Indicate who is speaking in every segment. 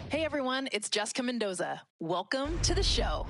Speaker 1: Hey everyone, it's Jessica Mendoza. Welcome to the show.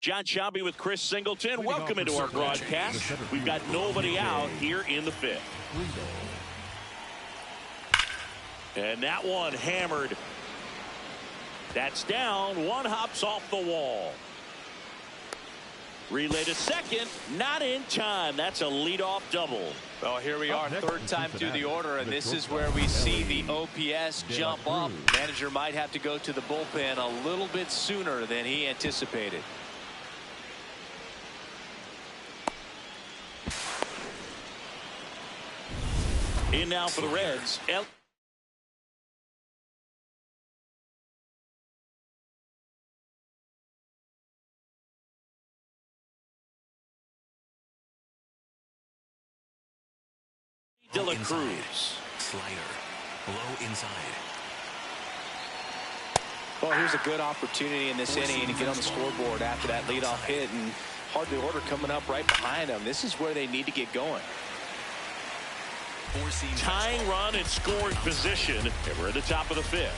Speaker 2: John Shelby with Chris Singleton. Welcome into our broadcast. We've got nobody out here in the fifth. And that one hammered. That's down. One hops off the wall. Relay to second. Not in time. That's a leadoff double.
Speaker 3: Well, here we are, third time through the order, and this is where we see the OPS jump up. Manager might have to go to the bullpen a little bit sooner than he anticipated.
Speaker 2: In now for the Reds. De La Cruz.
Speaker 4: Slider. Low inside.
Speaker 3: Well, here's a good opportunity in this inning to get on the scoreboard after that leadoff hit, and hard the order coming up right behind them. This is where they need to get going.
Speaker 2: Tying run in scoring position, and we're at the top of the fifth.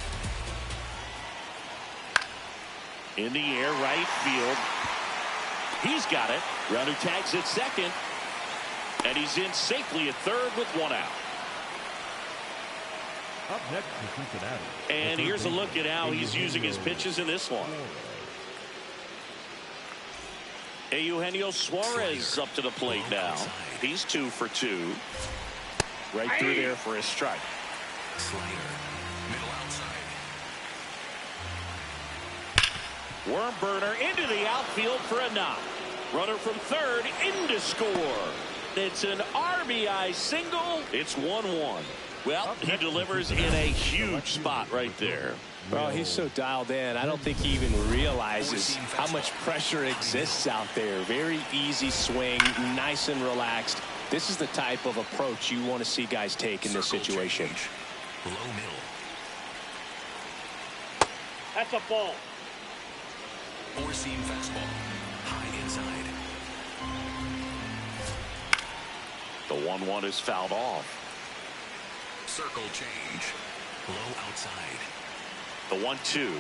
Speaker 2: In the air, right field. He's got it. Runner tags at second. And he's in safely at third with one out.
Speaker 5: Up next to Cincinnati.
Speaker 2: And here's a look at how he's using his pitches in this one. Eugenio Suarez up to the plate now. He's 2 for 2. Right through there for a strike.
Speaker 4: Slider. Middle outside.
Speaker 2: Worm burner into the outfield for a knock. Runner from third in to score. It's an RBI single. It's 1-1. Well, he delivers in a huge spot right there.
Speaker 3: Well, he's so dialed in. I don't think he even realizes how much pressure exists out there. Very easy swing, nice and relaxed. This is the type of approach you want to see guys take in this situation.
Speaker 4: Low middle.
Speaker 2: That's a ball.
Speaker 4: Four-seam fastball. High inside.
Speaker 2: The 1-1 is fouled off.
Speaker 4: Circle change. Low outside.
Speaker 2: The 1-2.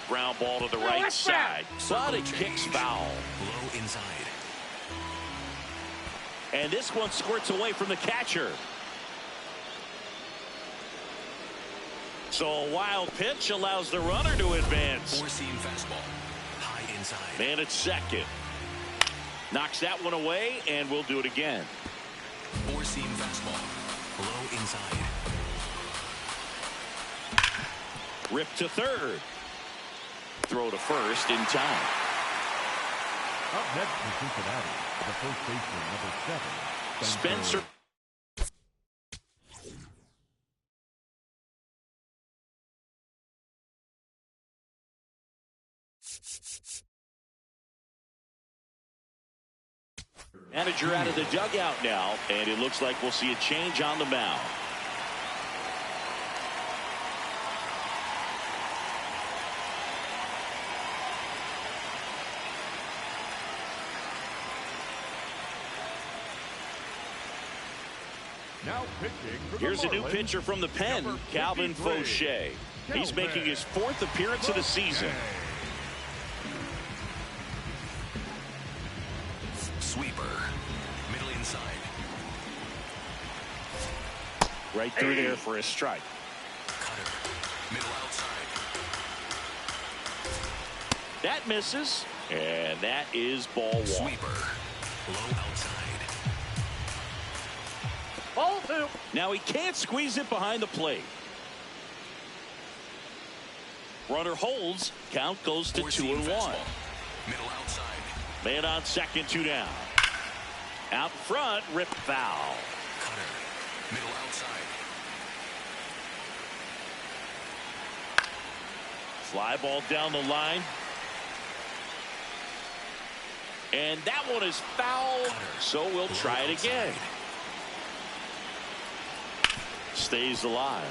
Speaker 2: Ground ball to the right side. But it kicks foul.
Speaker 4: Low inside.
Speaker 2: And this one squirts away from the catcher. So a wild pitch allows the runner to advance.
Speaker 4: Four-seam fastball. High inside.
Speaker 2: Man at second. Knocks that one away, and we'll do it again.
Speaker 4: Four-seam fastball. Low inside.
Speaker 2: Rip to third. Throw to first in time.
Speaker 5: Up next to Cincinnati, the first baseman, number 7,
Speaker 2: Spencer. Manager out of the dugout now, and it looks like we'll see a change on the mound.
Speaker 5: now pitching for the
Speaker 2: Here's a new
Speaker 5: Marlins,
Speaker 2: pitcher from the pen, Calvin Fauché. He's making his 4th appearance of the season.
Speaker 4: Sweeper. Middle inside.
Speaker 2: Right through there for a strike.
Speaker 4: Cutter. Middle outside.
Speaker 2: That misses, and that is ball 1.
Speaker 4: Sweeper. Low outside.
Speaker 2: Ball 2. Now he can't squeeze it behind the plate. Runner holds. Count goes to 2-1.
Speaker 4: Middle outside.
Speaker 2: Man on second, 2 down. Out front, rip foul.
Speaker 4: Cutter. Middle outside.
Speaker 2: Fly ball down the line. And that one is foul, so we'll try it again. Stays alive.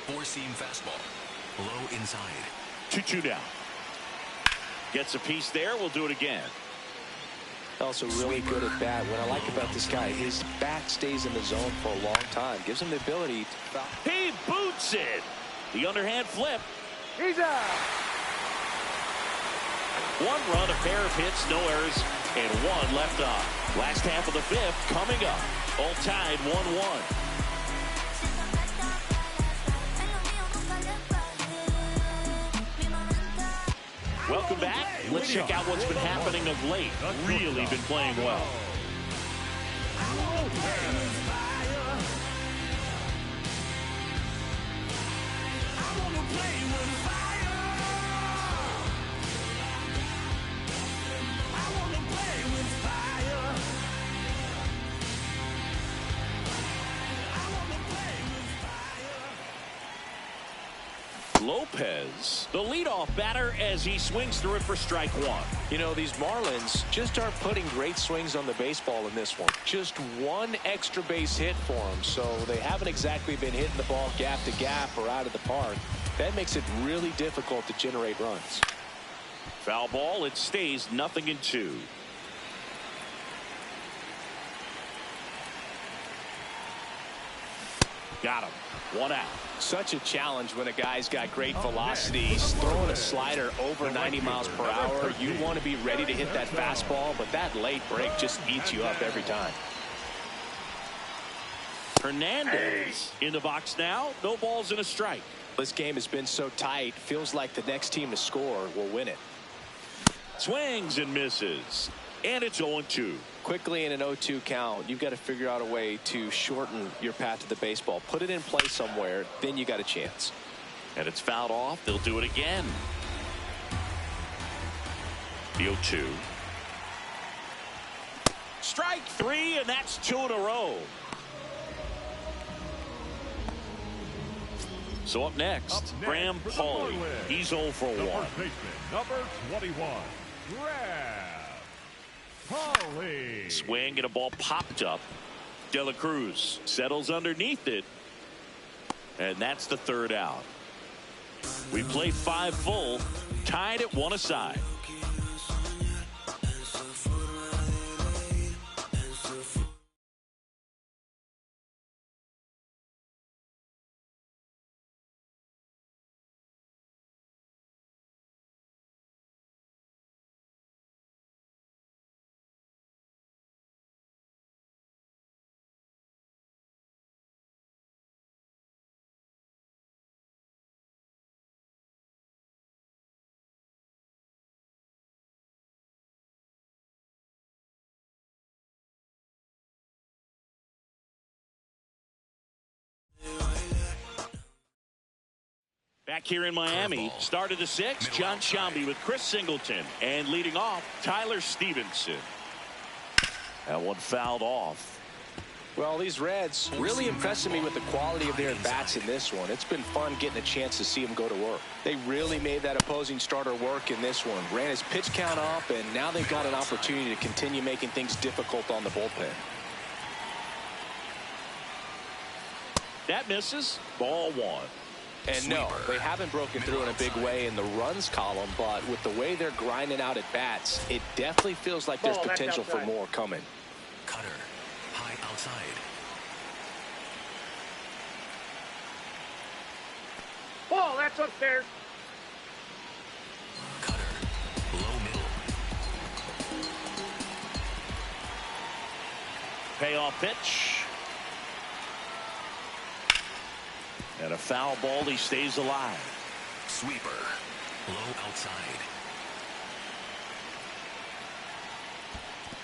Speaker 4: Four-seam fastball. Low inside.
Speaker 2: 2-2 down. Gets a piece there. We'll do it again.
Speaker 3: Also really good at bat. What I like about this guy, his bat stays in the zone for a long time. Gives him the ability to...
Speaker 2: He boots it. The underhand flip.
Speaker 5: He's out.
Speaker 2: 1 run, a pair of hits, no errors, and 1 left on. Last half of the 5th coming up. All tied 1-1. Welcome back. Let's check out what's been happening of late. Really been playing well. Lopez, the leadoff batter, as he swings through it for strike 1.
Speaker 3: You know, these Marlins just aren't putting great swings on the baseball in this one. Just 1 extra base hit for them, so they haven't exactly been hitting the ball gap to gap or out of the park. That makes it really difficult to generate runs.
Speaker 2: Foul ball. It stays 0-2. Got him. 1 out.
Speaker 3: Such a challenge when a guy's got great velocity. He's throwing a slider over 90 miles per hour. You want to be ready to hit that fastball, but that late break just eats you up every time.
Speaker 2: Hernandez in the box now. No balls and a strike.
Speaker 3: This game has been so tight. Feels like the next team to score will win it.
Speaker 2: Swings and misses. And it's 0-2.
Speaker 3: Quickly in an 0-2 count, you've got to figure out a way to shorten your path to the baseball. Put it in play somewhere, then you got a chance.
Speaker 2: And it's fouled off. They'll do it again. The 0-2. Strike 3, and that's 2 in a row. So up next, Bram Pauley. He's 0 for 1.
Speaker 5: Number 21, Bram Pauley.
Speaker 2: Swing and a ball popped up. De La Cruz settles underneath it. And that's the 3rd out. We played 5 full, tied at 1 aside. Back here in Miami, start of the 6th, John Sciambi with Chris Singleton. And leading off, Tyler Stevenson. That one fouled off.
Speaker 3: Well, these Reds really impressing me with the quality of their at-bats in this one. It's been fun getting a chance to see them go to work. They really made that opposing starter work in this one. Ran his pitch count up, and now they've got an opportunity to continue making things difficult on the bullpen.
Speaker 2: That misses. Ball 1.
Speaker 3: And no, they haven't broken through in a big way in the runs column, but with the way they're grinding out at bats, it definitely feels like there's potential for more coming.
Speaker 4: Cutter. High outside.
Speaker 5: Ball, that's upstairs.
Speaker 4: Cutter. Low middle.
Speaker 2: Payoff pitch. And a foul ball. He stays alive.
Speaker 4: Sweeper. Low outside.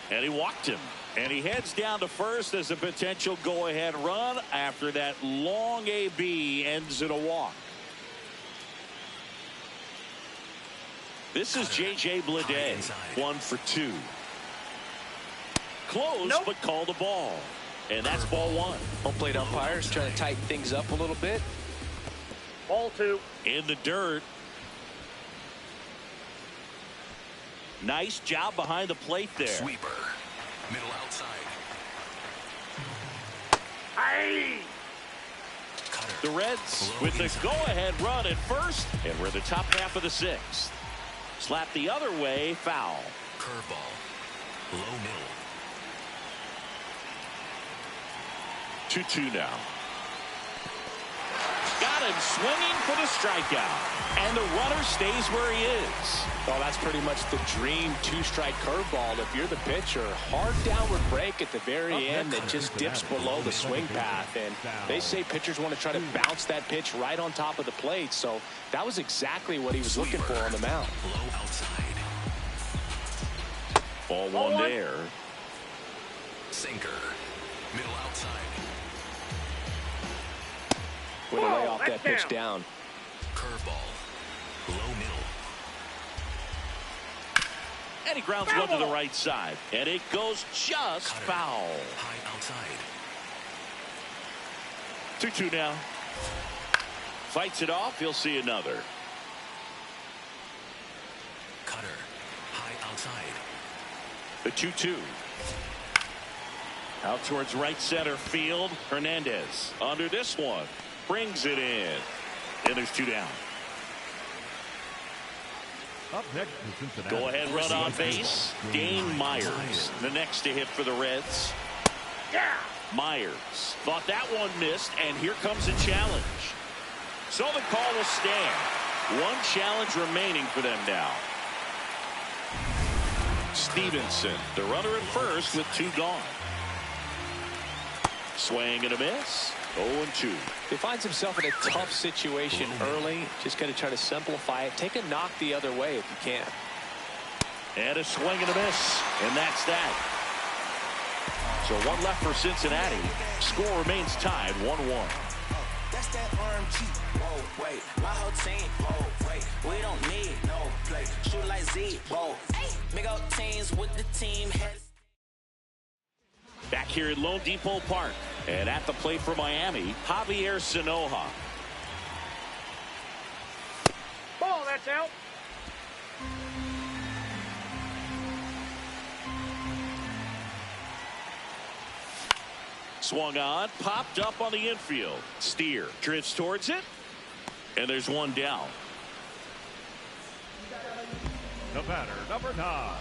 Speaker 2: And he walked him. And he heads down to first as a potential go-ahead run after that long AB ends in a walk. This is J.J. Bleday, 1 for 2. Close, but called the ball. And that's ball 1.
Speaker 3: Home plate umpires trying to tighten things up a little bit.
Speaker 6: Ball 2.
Speaker 2: In the dirt. Nice job behind the plate there.
Speaker 4: Sweeper. Middle outside.
Speaker 6: Hey!
Speaker 4: Cutter.
Speaker 2: The Reds with the go-ahead run at first, and we're in the top half of the 6th. Slap the other way, foul.
Speaker 4: Curveball. Low middle.
Speaker 2: 2-2 now. Got him swinging for the strikeout, and the runner stays where he is.
Speaker 3: Well, that's pretty much the dream 2-strike curveball. If you're the pitcher, hard downward break at the very end that just dips below the swing path. And they say pitchers want to try to bounce that pitch right on top of the plate. So that was exactly what he was looking for on the mound.
Speaker 4: Low outside.
Speaker 2: Ball 1 there.
Speaker 4: Sinker. Middle outside.
Speaker 3: Way to lay off that pitch down.
Speaker 4: Curveball. Low middle.
Speaker 2: And he grounds one to the right side. And it goes just
Speaker 4: Cutter.
Speaker 2: foul.
Speaker 4: High outside.
Speaker 2: 2-2 now. Fights it off. He'll see another.
Speaker 4: Cutter. High outside.
Speaker 2: The 2-2. Out towards right center field. Hernandez under this one. Brings it in. And there's 2 down.
Speaker 5: Up next to Cincinnati.
Speaker 2: Go ahead run on base. Dane Myers, the next to hit for the Reds.
Speaker 6: Yeah!
Speaker 2: Myers thought that one missed, and here comes a challenge. So the call will stand. 1 challenge remaining for them now. Stevenson, the runner at first with 2 gone. Swing and a miss. 0-2.
Speaker 3: He finds himself in a tough situation early. Just got to try to simplify it. Take a knock the other way if you can.
Speaker 2: And a swing and a miss. And that's that. So 1 left for Cincinnati. Score remains tied 1-1.
Speaker 7: That's that RMG. Whoa, wait. My whole team. Whoa, wait. We don't need no play. Shoot like Z. Whoa. Big old teams with the team.
Speaker 2: Back here at Lone Depot Park. And at the plate for Miami, Javier Sanoja.
Speaker 6: Ball, that's out.
Speaker 2: Swung on, popped up on the infield. Steer drifts towards it. And there's 1 down.
Speaker 5: The batter, number 9.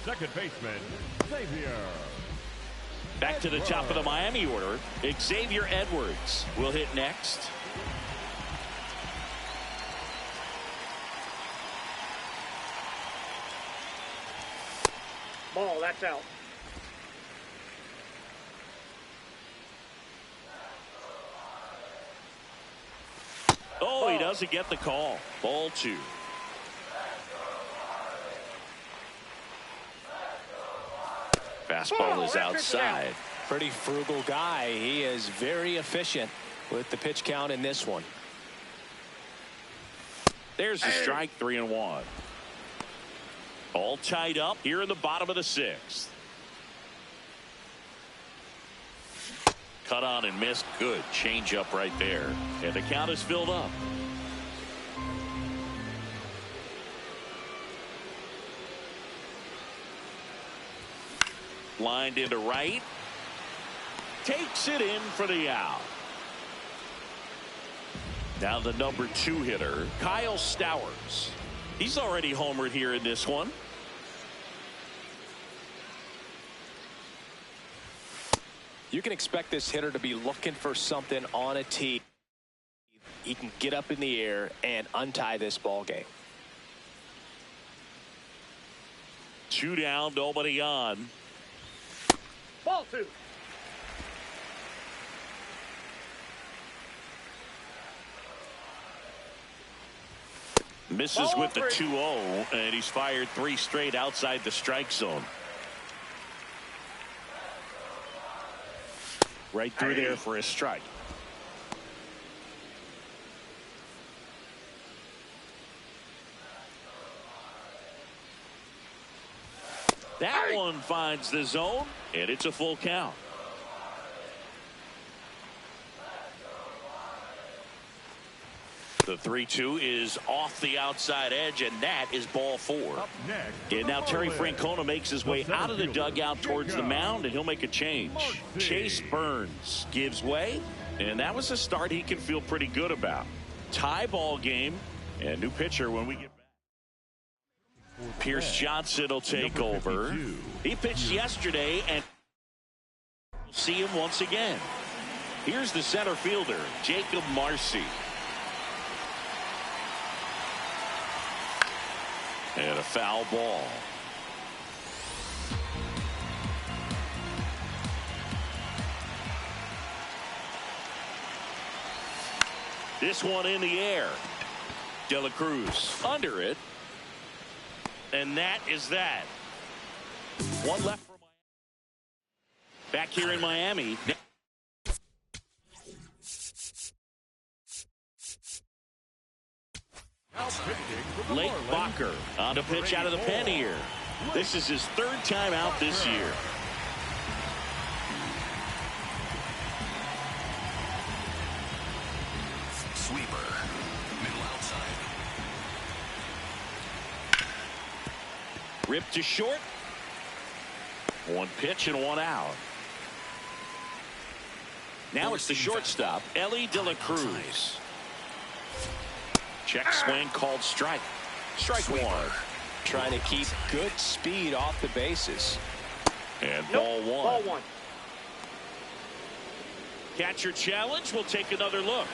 Speaker 5: Second baseman, Xavier.
Speaker 2: Back to the top of the Miami order. Xavier Edwards will hit next.
Speaker 6: Ball, that's out.
Speaker 2: Oh, he doesn't get the call. Ball 2. Fastball is outside.
Speaker 3: Pretty frugal guy. He is very efficient with the pitch count in this one.
Speaker 2: There's the strike. 3-1. All tied up here in the bottom of the 6th. Cut on and missed. Good change up right there. And the count is filled up. Lined into right. Takes it in for the out. Now the number 2 hitter, Kyle Stowers. He's already homered here in this one.
Speaker 3: You can expect this hitter to be looking for something on a tee. He can get up in the air and untie this ball game.
Speaker 2: 2 down, nobody on.
Speaker 6: Ball 2.
Speaker 2: Misses with the 2-0, and he's fired 3 straight outside the strike zone. Right through there for a strike. That one finds the zone, and it's a full count. The 3-2 is off the outside edge, and that is ball 4. And now Terry Francona makes his way out of the dugout towards the mound, and he'll make a change. Chase Burns gives way, and that was a start he can feel pretty good about. Tie ball game, and new pitcher when we get back. Pierce Johnson will take over. He pitched yesterday, and we'll see him once again. Here's the center fielder, Jacob Marcy. And a foul ball. This one in the air. De La Cruz under it. And that is that. One left for Miami. Back here in Miami. Lake Bacher on the pitch out of the pen here. This is his 3rd time out this year.
Speaker 4: Sweeper. Middle outside.
Speaker 2: Ripped to short. One pitch and one out. Now it's the shortstop, Ellie De La Cruz. Check swing called strike. Strike one.
Speaker 3: Trying to keep good speed off the bases.
Speaker 2: And ball one.
Speaker 6: Ball 1.
Speaker 2: Catcher challenge. We'll take another look.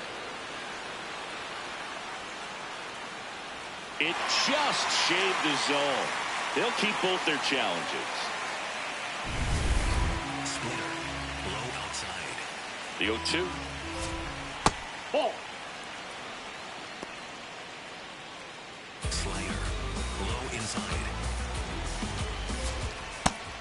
Speaker 2: It just shaved the zone. They'll keep both their challenges.
Speaker 4: Splitter. Low outside.
Speaker 2: The 0-2.
Speaker 6: Ball.
Speaker 4: Slider. Low inside.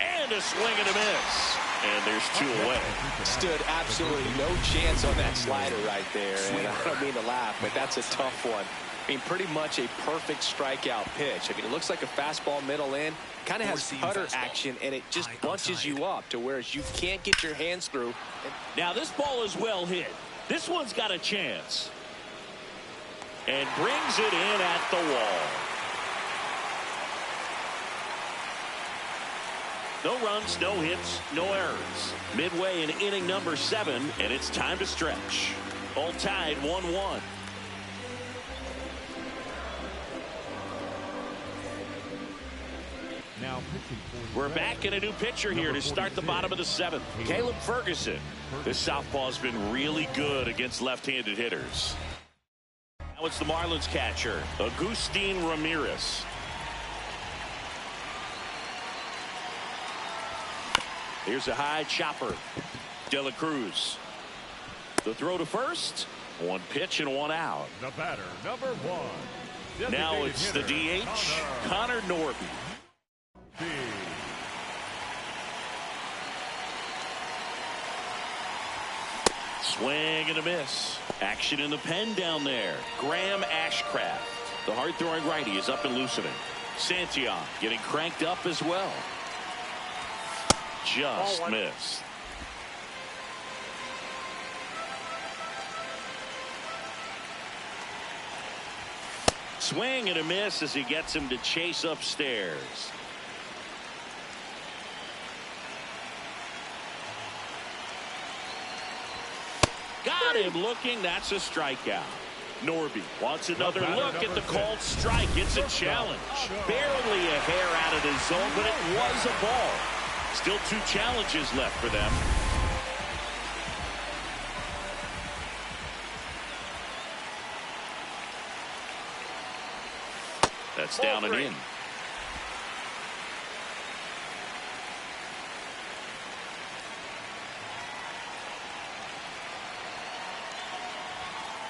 Speaker 2: And a swing and a miss. And there's 2 away.
Speaker 3: Stood absolutely no chance on that slider right there. And I don't mean to laugh, but that's a tough one. I mean, pretty much a perfect strikeout pitch. I mean, it looks like a fastball middle in. Kind of has putter action, and it just bunches you up to where you can't get your hands through.
Speaker 2: Now this ball is well hit. This one's got a chance. And brings it in at the wall. No runs, no hits, no errors. Midway in inning number 7, and it's time to stretch. All tied 1-1.
Speaker 5: Now pitching for
Speaker 2: We're back in a new pitcher here to start the bottom of the 7th. Caleb Ferguson. This southpaw's been really good against left-handed hitters. Now it's the Marlins catcher, Agustin Ramirez. Here's a high chopper. De La Cruz. The throw to first. One pitch and one out.
Speaker 5: the batter, number 1.
Speaker 2: Now it's the DH, Connor Norton. Swing and a miss. Action in the pen down there. Graham Ashcraft. The hard-throwing righty is up and loosening. Santillan getting cranked up as well. Just missed. Swing and a miss as he gets him to chase upstairs. Got him looking. That's a strikeout. Norby wants another look at the called strike. It's a challenge. Barely a hair out of the zone, but it was a ball. Still 2 challenges left for them. That's down and in.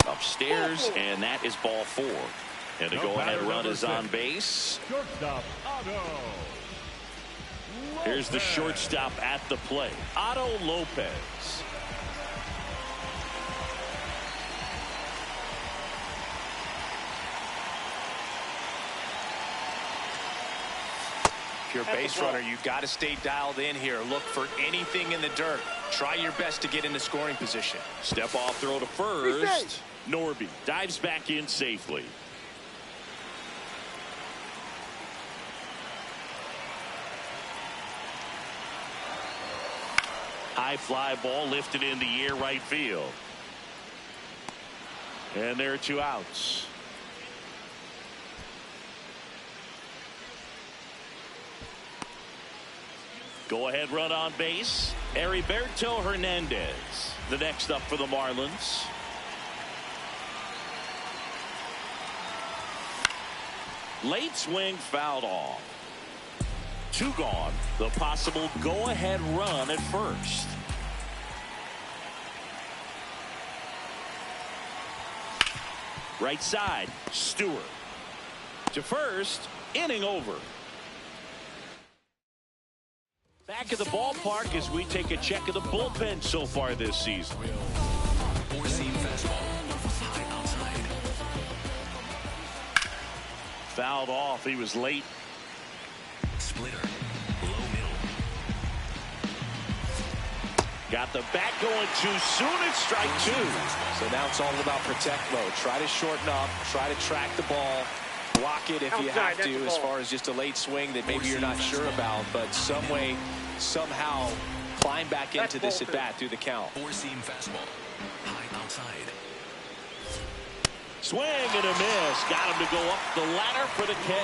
Speaker 2: Upstairs, and that is ball 4. And the go-ahead run is on base.
Speaker 5: Shortstop, Otto.
Speaker 2: Here's the shortstop at the plate, Otto Lopez.
Speaker 3: If you're a base runner, you've got to stay dialed in here. Look for anything in the dirt. Try your best to get into scoring position.
Speaker 2: Step off throw to first. Norby dives back in safely. High fly ball lifted in the air right field. And there are 2 outs. Go ahead run on base. Heriberto Hernandez, the next up for the Marlins. Late swing fouled off. 2 gone. The possible go-ahead run at first. Right side, Stewart. To first, inning over. Back at the ballpark as we take a check of the bullpen so far this season.
Speaker 4: 4-seam fastball. High outside.
Speaker 2: Fouled off. He was late.
Speaker 4: Splitter. Low middle.
Speaker 2: Got the bat going too soon. It's strike 2.
Speaker 3: So now it's all about protect mode. Try to shorten up. Try to track the ball. Block it if you have to, as far as just a late swing that maybe you're not sure about. But some way, somehow, climb back into this at bat through the count.
Speaker 4: 4-seam fastball. High outside.
Speaker 2: Swing and a miss. Got him to go up the ladder for the K.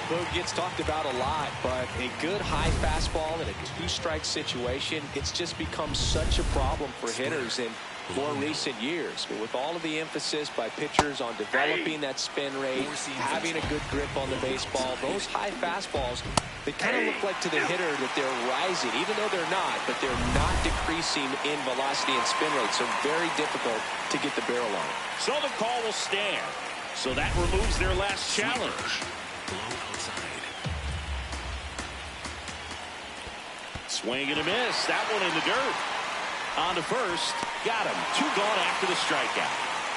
Speaker 3: Boog gets talked about a lot, but a good high fastball in a 2-strike situation, it's just become such a problem for hitters in more recent years. But with all of the emphasis by pitchers on developing that spin rate, having a good grip on the baseball, those high fastballs, they kind of look like to the hitter that they're rising, even though they're not, but they're not decreasing in velocity and spin rate, so very difficult to get the barrel on.
Speaker 2: So the call will stand. So that removes their last challenge.
Speaker 4: Low outside.
Speaker 2: Swing and a miss. That one in the dirt. On to first. Got him. 2 gone after the strikeout.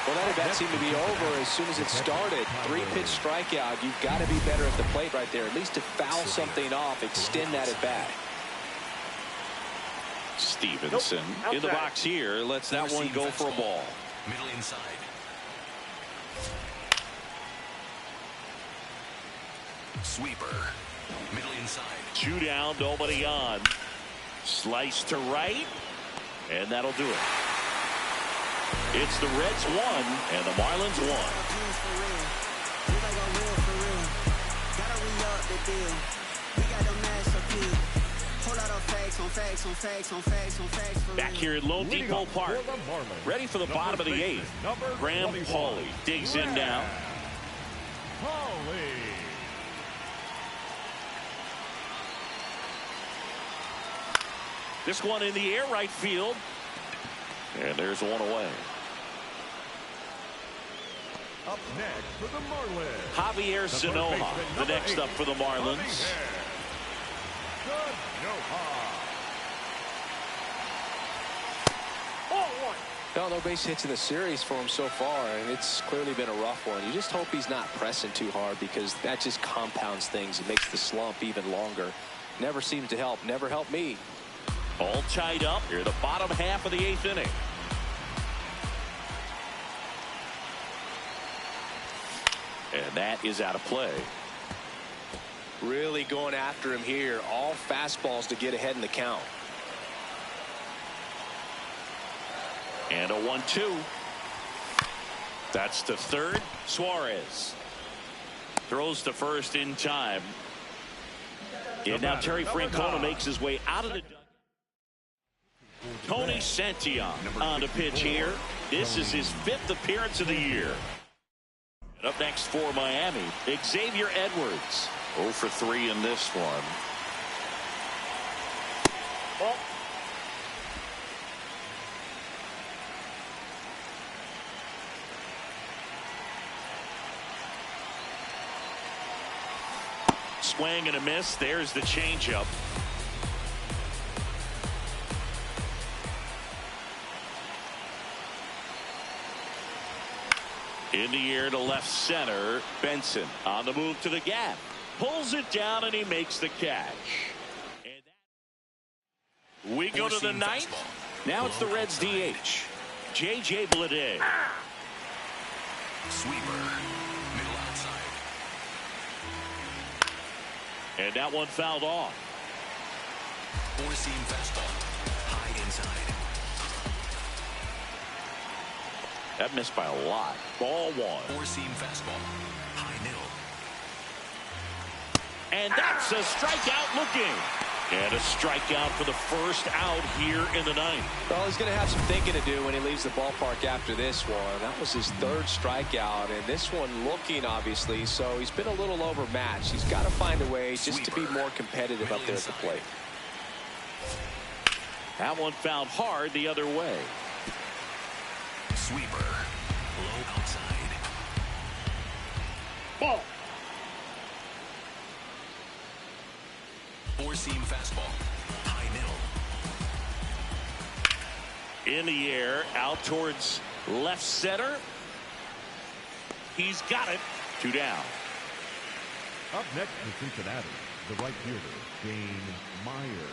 Speaker 3: Well, that at-bat seemed to be over as soon as it started. 3-pitch strikeout. You've got to be better at the plate right there, at least to foul something off, extend that at-bat.
Speaker 2: Stevenson in the box here. Lets that one go for a ball.
Speaker 4: Middle inside. Sweeper. Middle inside.
Speaker 2: 2 down, nobody on. Slice to right. And that'll do it. It's the Reds 1 and the Marlins 1. Back here at Lone Depot Park. Ready for the bottom of the 8th. Graham Pauley digs in now. This one in the air right field. And there's one away.
Speaker 5: Up next for the Marlins,
Speaker 2: Javier Sanoja, the next up for the Marlins.
Speaker 3: Well, no base hits in the series for him so far, and it's clearly been a rough one. You just hope he's not pressing too hard, because that just compounds things. It makes the slump even longer. Never seems to help. Never helped me.
Speaker 2: All tied up here, the bottom half of the 8th inning. And that is out of play.
Speaker 3: Really going after him here. All fastballs to get ahead in the count.
Speaker 2: And a 1-2. That's to third. Suarez throws to first in time. And now Terry Francona makes his way out of the... Tony Santillan on the pitch here. This is his 5th appearance of the year. And up next for Miami, Xavier Edwards. 0 for 3 in this one. Swing and a miss. There's the changeup. In the air to left center. Benson on the move to the gap. Pulls it down, and he makes the catch. And we go to the ninth. Now it's the Reds DH, J.J. Bleday.
Speaker 4: Sweeper. Middle outside.
Speaker 2: And that one fouled off.
Speaker 4: Four-seam fastball. High inside.
Speaker 2: That missed by a lot. Ball one.
Speaker 4: Four-seam fastball. High nil.
Speaker 2: And that's a strikeout looking. And a strikeout for the first out here in the ninth.
Speaker 3: Well, he's going to have some thinking to do when he leaves the ballpark after this one. That was his third strikeout, and this one looking, obviously, so he's been a little overmatched. He's got to find a way just to be more competitive up there at the plate.
Speaker 2: That one fouled hard the other way.
Speaker 4: Sweeper. Low outside.
Speaker 6: Ball.
Speaker 4: Four-seam fastball. High nil.
Speaker 2: In the air, out towards left center. He's got it. 2 down.
Speaker 5: Up next for Cincinnati, the right fielder, Dane Myers.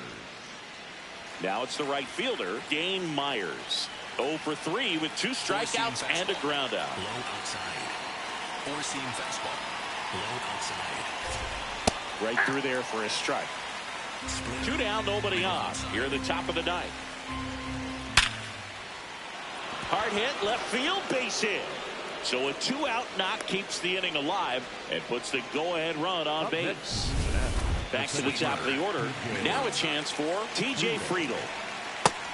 Speaker 2: Now it's the right fielder, Dane Myers. 0 for 3 with 2 strikeouts and a ground out.
Speaker 4: Low outside. Four-seam fastball. Low outside.
Speaker 2: Right through there for a strike. 2 down, nobody on. Here at the top of the ninth. Hard hit, left field, base hit. So a 2-out knock keeps the inning alive and puts the go-ahead run on base. Back to the top of the order. Now a chance for T.J. Friedl.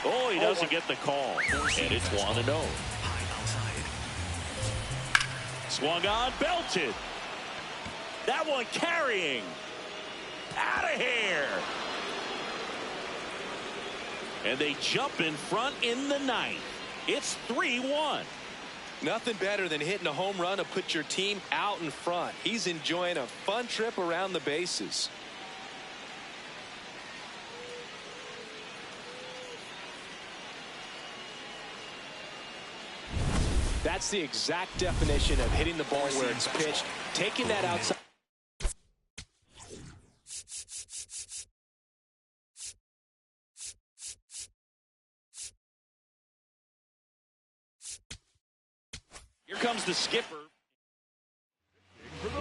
Speaker 2: Oh, he doesn't get the call. And it's 1-0. Swung on, belted. That one carrying. Out of here. And they jump in front in the ninth. It's 3-1.
Speaker 3: Nothing better than hitting a home run to put your team out in front. He's enjoying a fun trip around the bases. That's the exact definition of hitting the ball where it's pitched, taking that outside.
Speaker 2: Here comes the skipper.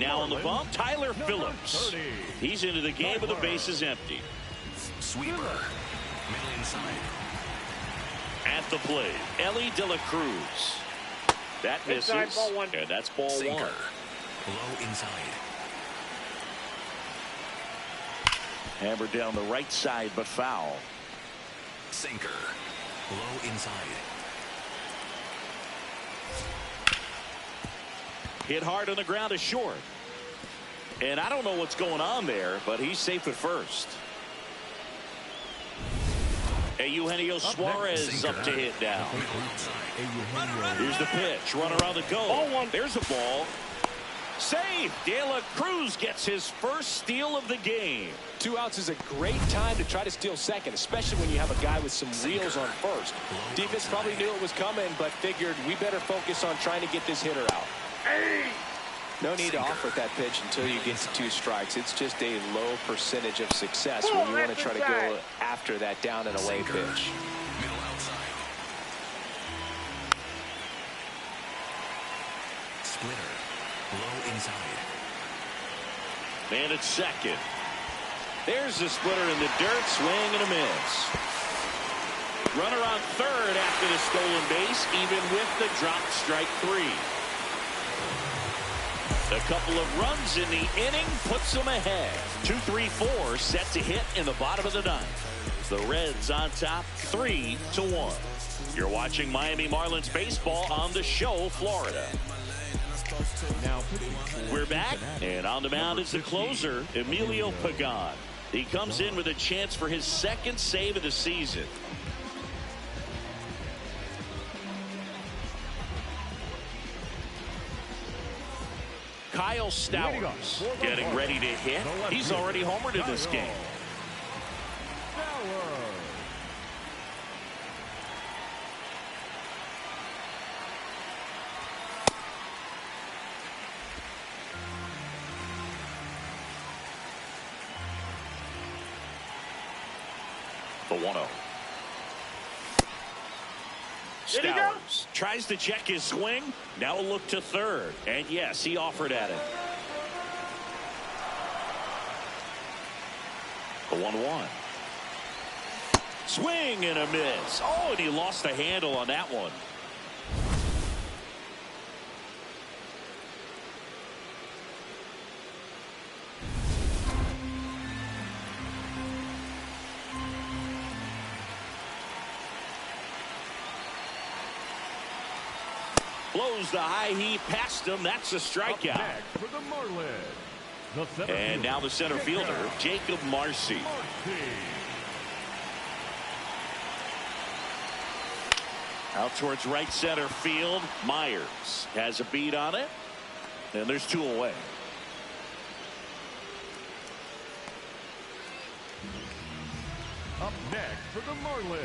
Speaker 2: Now on the bump, Tyler Phillips. He's into the game with the bases empty.
Speaker 4: Sweeper. Middle inside.
Speaker 2: At the plate, Ellie De La Cruz. That misses.
Speaker 6: Ball one.
Speaker 2: And that's ball
Speaker 4: Sinker.
Speaker 2: 1.
Speaker 4: Low inside.
Speaker 2: Hammered down the right side, but foul.
Speaker 4: Sinker. Low inside.
Speaker 2: Hit hard on the ground is short. And I don't know what's going on there, but he's safe at first. Eugenio Suarez up to hit now. Here's the pitch. Runner on the go. There's a ball. Save. De La Cruz gets his first steal of the game.
Speaker 3: 2 outs is a great time to try to steal second, especially when you have a guy with some wheels on first. Defense probably knew it was coming, but figured we better focus on trying to get this hitter out. No need to offer that pitch until you get to 2 strikes. It's just a low percentage of success when you want to try to go after that down and away pitch.
Speaker 4: Middle outside. Splitter. Low inside.
Speaker 2: Man at second. There's the splitter in the dirt. Swing and a miss. Runner on third after the stolen base, even with the dropped strike 3. A couple of runs in the inning puts them ahead. 2-3-4 set to hit in the bottom of the ninth. The Reds on top 3-1. You're watching Miami Marlins baseball on the show, Florida. We're back, and on the mound is the closer, Emilio Pagan. He comes in with a chance for his second save of the season. Kyle Stowers getting ready to hit. He's already homered in this game. 1-0. Stowers tries to check his swing. Now a look to third. And yes, he offered at it. The 1-1. Swing and a miss. Oh, and he lost the handle on that one. Blows the high heat past him. That's a strikeout.
Speaker 5: For the Marlins,
Speaker 2: and now the center fielder, Jacob Marcy. Out towards right center field. Myers has a beat on it. And there's 2 away.
Speaker 5: Up next for the Marlins.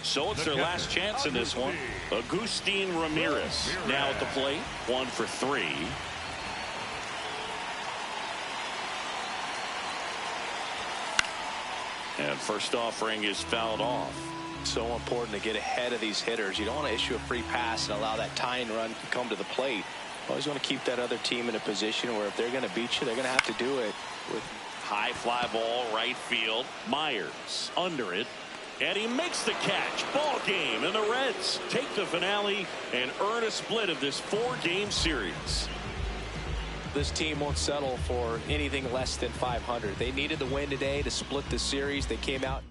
Speaker 2: So it's their last chance in this one. Agustin Ramirez now at the plate. 1 for 3. And first offering is fouled off.
Speaker 3: So important to get ahead of these hitters. You don't want to issue a free pass and allow that tying run to come to the plate. Always want to keep that other team in a position where if they're going to beat you, they're going to have to do it. With
Speaker 2: high fly ball right field. Myers under it. And he makes the catch. Ball game. And the Reds take the finale and earn a split of this 4-game series.
Speaker 3: This team won't settle for anything less than 500. They needed the win today to split the series. They came out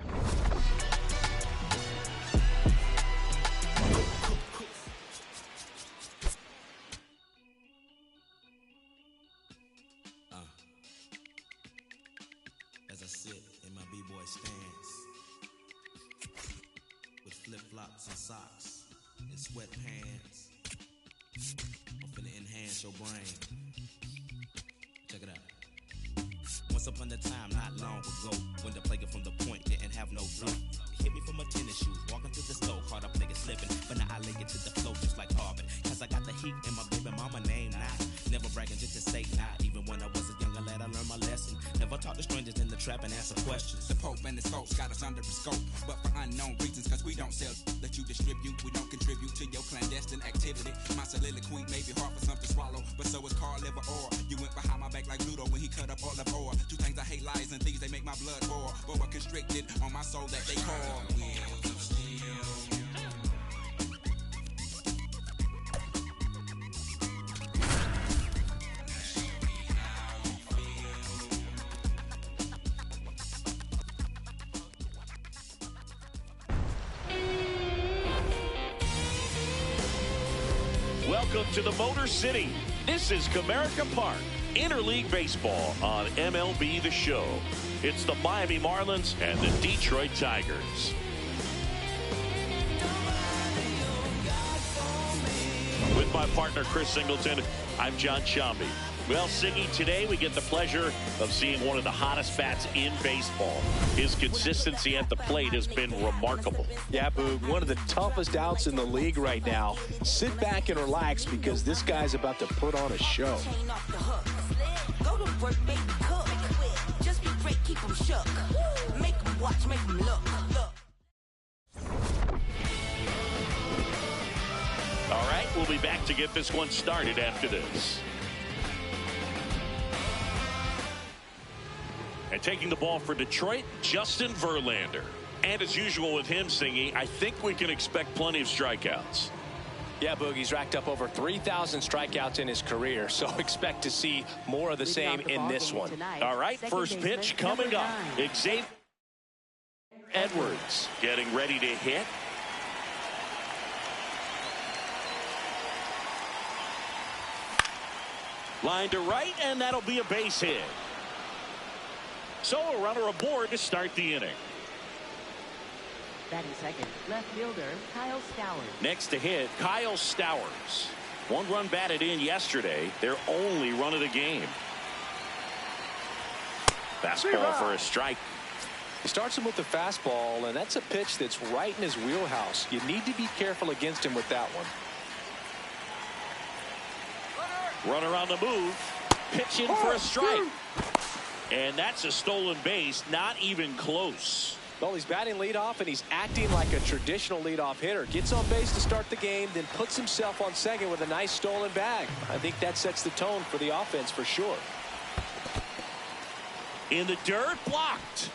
Speaker 3: and
Speaker 8: as I sit in my b-boy stance with flip-flops and socks and sweatpants, I'm finna enhance your brain. Check it out. Once upon a time, not long ago, when the player from the point didn't have no flow. Hit me from my tennis shoes, walking through the store, caught up nigga slipping, but now I lay it to the flow just like Harvard. Cause I got the heat in my baby mama name now. Never bragging just to say nah. Even when I was a younger lad, I learned my lesson. Never talk to strangers in the trap and answer questions.
Speaker 9: The Pope and the scopes got us under the scope, but for unknown reasons, cause we don't sell that you distribute. We don't contribute to your clandestine activity. My soliloquy may be hard for some to swallow, but so is Carl liver or you went behind my back like Ludo when he cut up all of ore. 2 things I hate, lies and thieves, they make my blood boil. But we're constricted on my soul that they call wheels of steel.
Speaker 2: Welcome to the Motor City. This is Comerica Park, Interleague Baseball on MLB The Show. It's the Miami Marlins and the Detroit Tigers. With my partner, Chris Singleton, I'm John Shambi. Well, Siggy, today we get the pleasure of seeing one of the hottest bats in baseball. His consistency at the plate has been remarkable.
Speaker 3: yeah, Boog, one of the toughest outs in the league right now. Sit back and relax because this guy's about to put on a show.
Speaker 10: Go to work, baby, cook. Just be great, keep them shook. Make them watch, make them look.
Speaker 2: All right, we'll be back to get this one started after this. And taking the ball for Detroit, Justin Verlander. And as usual with him, Singy, I think we can expect plenty of strikeouts.
Speaker 3: Yeah, Boogie's racked up over 3,000 strikeouts in his career, so expect to see more of the same in this one.
Speaker 2: All right, first pitch coming up. Xavier Edwards getting ready to hit. Line to right, and that'll be a base hit. So a runner aboard to start the inning.
Speaker 11: Batting second, left fielder Kyle Stowers.
Speaker 2: Next to hit, Kyle Stowers. 1 run batted in yesterday. Their only run of the game. Fastball for a strike.
Speaker 3: He starts him with the fastball, and that's a pitch that's right in his wheelhouse. You need to be careful against him with that one.
Speaker 2: Runner on the move. Pitching for a strike. And that's a stolen base. Not even close.
Speaker 3: Well, he's batting leadoff, and he's acting like a traditional leadoff hitter. Gets on base to start the game, then puts himself on second with a nice stolen bag. I think that sets the tone for the offense for sure.
Speaker 2: In the dirt, blocked.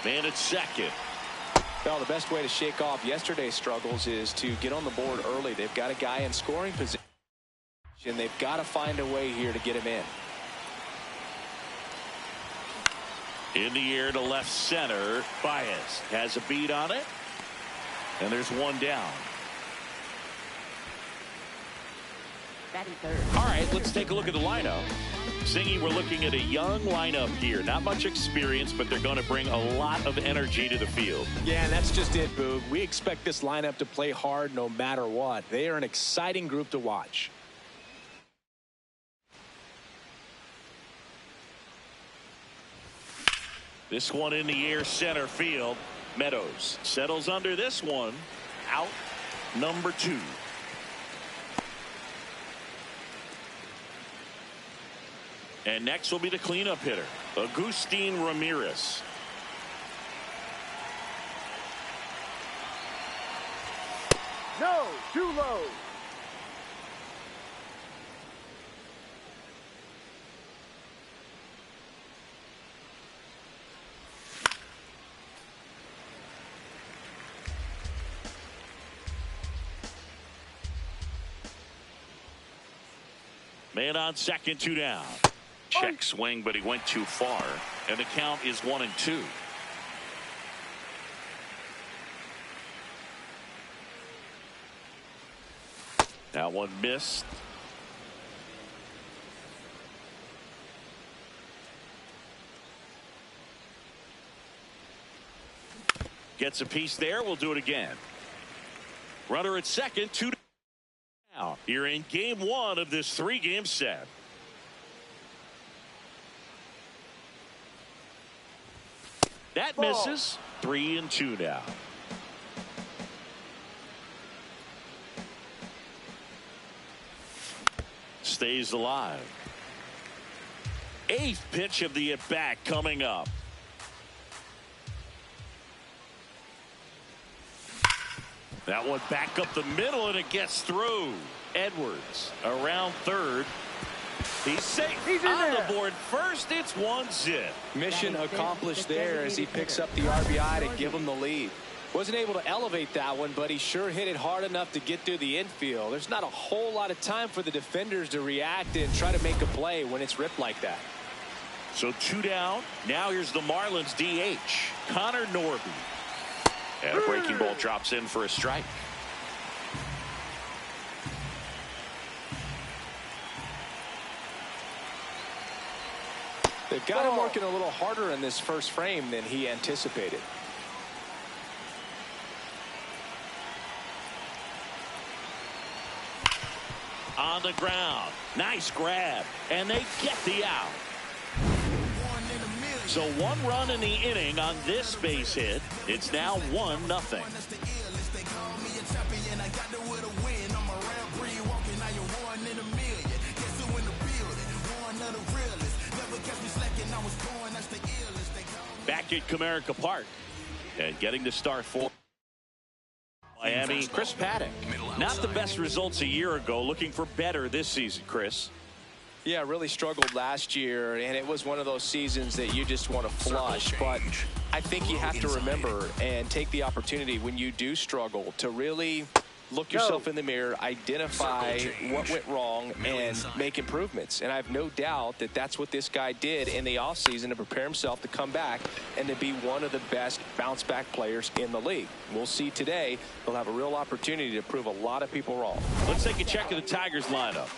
Speaker 2: Man at second.
Speaker 3: Well, the best way to shake off yesterday's struggles is to get on the board early. They've got a guy in scoring position, and they've got to find a way here to get him in.
Speaker 2: In the air to left center. Baez has a beat on it. And there's one down.
Speaker 11: Batting third.
Speaker 2: All right, let's take a look at the lineup. Singy, we're looking at a young lineup here. Not much experience, but they're going to bring a lot of energy to the field.
Speaker 3: Yeah, and that's just it, Boog. We expect this lineup to play hard no matter what. They are an exciting group to watch.
Speaker 2: This one in the air, center field. Meadows settles under this one. Out number 2. And next will be the cleanup hitter, Agustin Ramirez.
Speaker 6: No, too low.
Speaker 2: Man on second, 2 down. Check swing, but he went too far. And the count is 1-2. That one missed. Gets a piece there. We'll do it again. Runner at second, 2 down. You're in game 1 of this 3-game set. That misses. 3-2 now. Stays alive. 8th pitch of the at-bat coming up. That one back up the middle, and it gets through. Edwards around third. He's safe. He's on the board first. It's 1-0.
Speaker 3: Mission accomplished there as he picks up the RBI to give him the lead. Wasn't able to elevate that one, but he sure hit it hard enough to get through the infield. There's not a whole lot of time for the defenders to react and try to make a play when it's ripped like that.
Speaker 2: So 2 down. Now here's the Marlins DH, Connor Norby. And a breaking ball drops in for a strike.
Speaker 3: They've got him working a little harder in this first frame than he anticipated.
Speaker 2: On the ground. Nice grab. And they get the out. So 1 run in the inning on this base hit. It's now 1-0. Back at Comerica Park. And getting the start for Miami, Chris Paddock. Not the best results a year ago. Looking for better this season, Chris.
Speaker 3: Yeah, really struggled last year, and it was one of those seasons that you just want to flush. But I think you have to remember and take the opportunity when you do struggle to really look yourself in the mirror, identify what went wrong, and make improvements. And I have no doubt that that's what this guy did in the offseason to prepare himself to come back and to be one of the best bounce-back players in the league. We'll see today. He'll have a real opportunity to prove a lot of people wrong.
Speaker 2: Let's take a check of the Tigers lineup.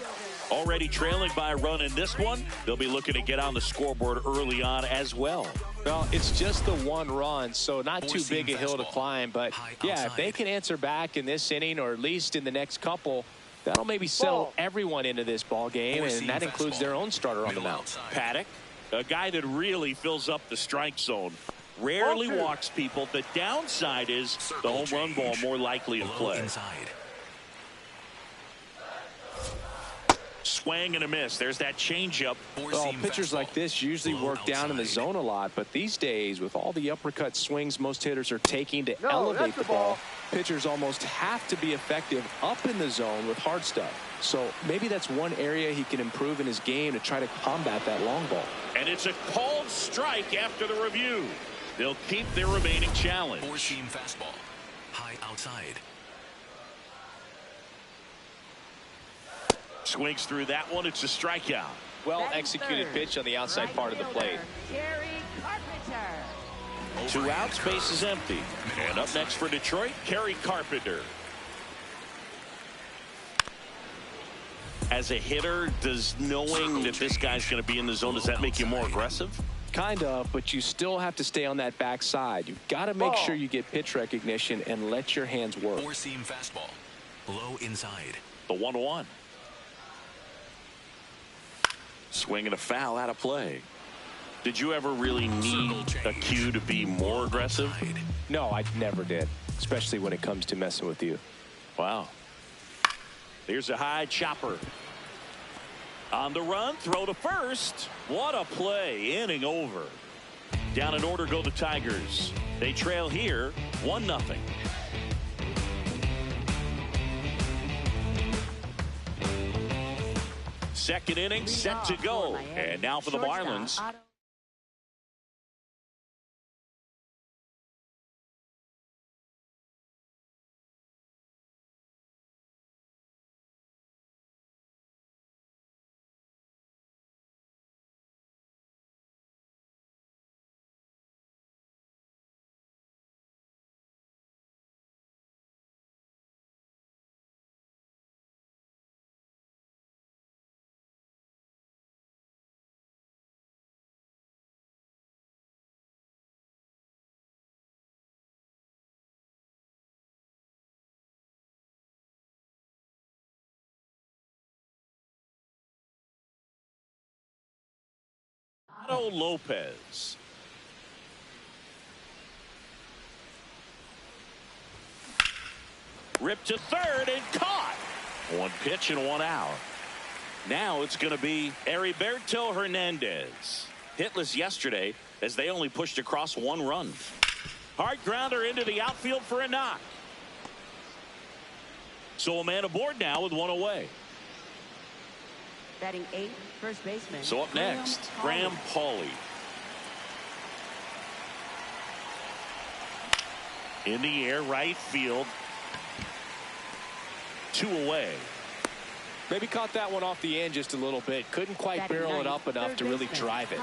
Speaker 2: Already trailing by a run in this one. They'll be looking to get on the scoreboard early on as well.
Speaker 3: Well, it's just the 1 run, so not too big a hill to climb. But, yeah, if they can answer back in this inning or at least in the next couple, that'll maybe settle everyone into this ball game, and that includes their own starter on the mound.
Speaker 2: Paddock, a guy that really fills up the strike zone. Rarely walks people. The downside is the home run ball more likely to play. swing and a miss. There's that changeup.
Speaker 3: Well, pitchers like this usually work down in the zone a lot, but these days, with all the uppercut swings most hitters are taking to elevate the ball, pitchers almost have to be effective up in the zone with hard stuff. So maybe that's one area he can improve in his game to try to combat that long ball.
Speaker 2: And it's a called strike after the review. They'll keep their remaining challenge.
Speaker 4: Four-seam fastball. High outside.
Speaker 2: Swings through that one. It's a strikeout.
Speaker 3: Well executed pitch on the outside part of the plate.
Speaker 2: Two outs, base is empty. And up next for Detroit, Kerry Carpenter. As a hitter, does knowing that this guy's going to be in the zone, does that make you more aggressive?
Speaker 3: Kind of, but you still have to stay on that backside. You've got to make sure you get pitch recognition and let your hands work.
Speaker 4: Four-seam fastball. Low inside.
Speaker 2: The 1-1. Swing and a foul out of play. Did you ever really need a cue to be more aggressive?
Speaker 3: No, I never did, especially when it comes to messing with you.
Speaker 2: Wow. Here's a high chopper. On the run, throw to first. What a play, inning over. Down in order go the Tigers. They trail here 1-0. Second inning set to go. And now for the Marlins. Lopez. Ripped to third and caught. One pitch and 1 out. Now it's going to be Heriberto Hernandez. Hitless yesterday as they only pushed across 1 run. Hard grounder into the outfield for a knock. So a man aboard now with 1 away.
Speaker 11: Batting 8th, first baseman.
Speaker 2: So up next, Graham Pauley. In the air, right field. 2 away.
Speaker 3: Maybe caught that one off the end just a little bit. Couldn't quite barrel it up enough to really drive it.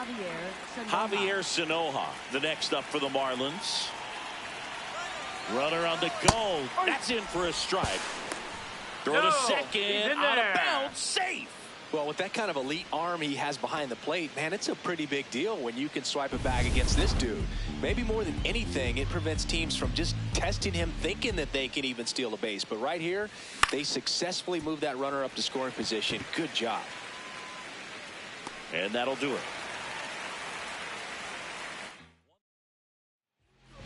Speaker 2: Javier Sanoja, the next up for the Marlins. Runner on the go. That's in for a strike. Throw to second. Out of bounds. Safe.
Speaker 3: Well, with that kind of elite arm he has behind the plate, man, it's a pretty big deal when you can swipe it back against this dude. Maybe more than anything, it prevents teams from just testing him, thinking that they can even steal a base. But right here, they successfully move that runner up to scoring position. Good job.
Speaker 2: And that'll do it.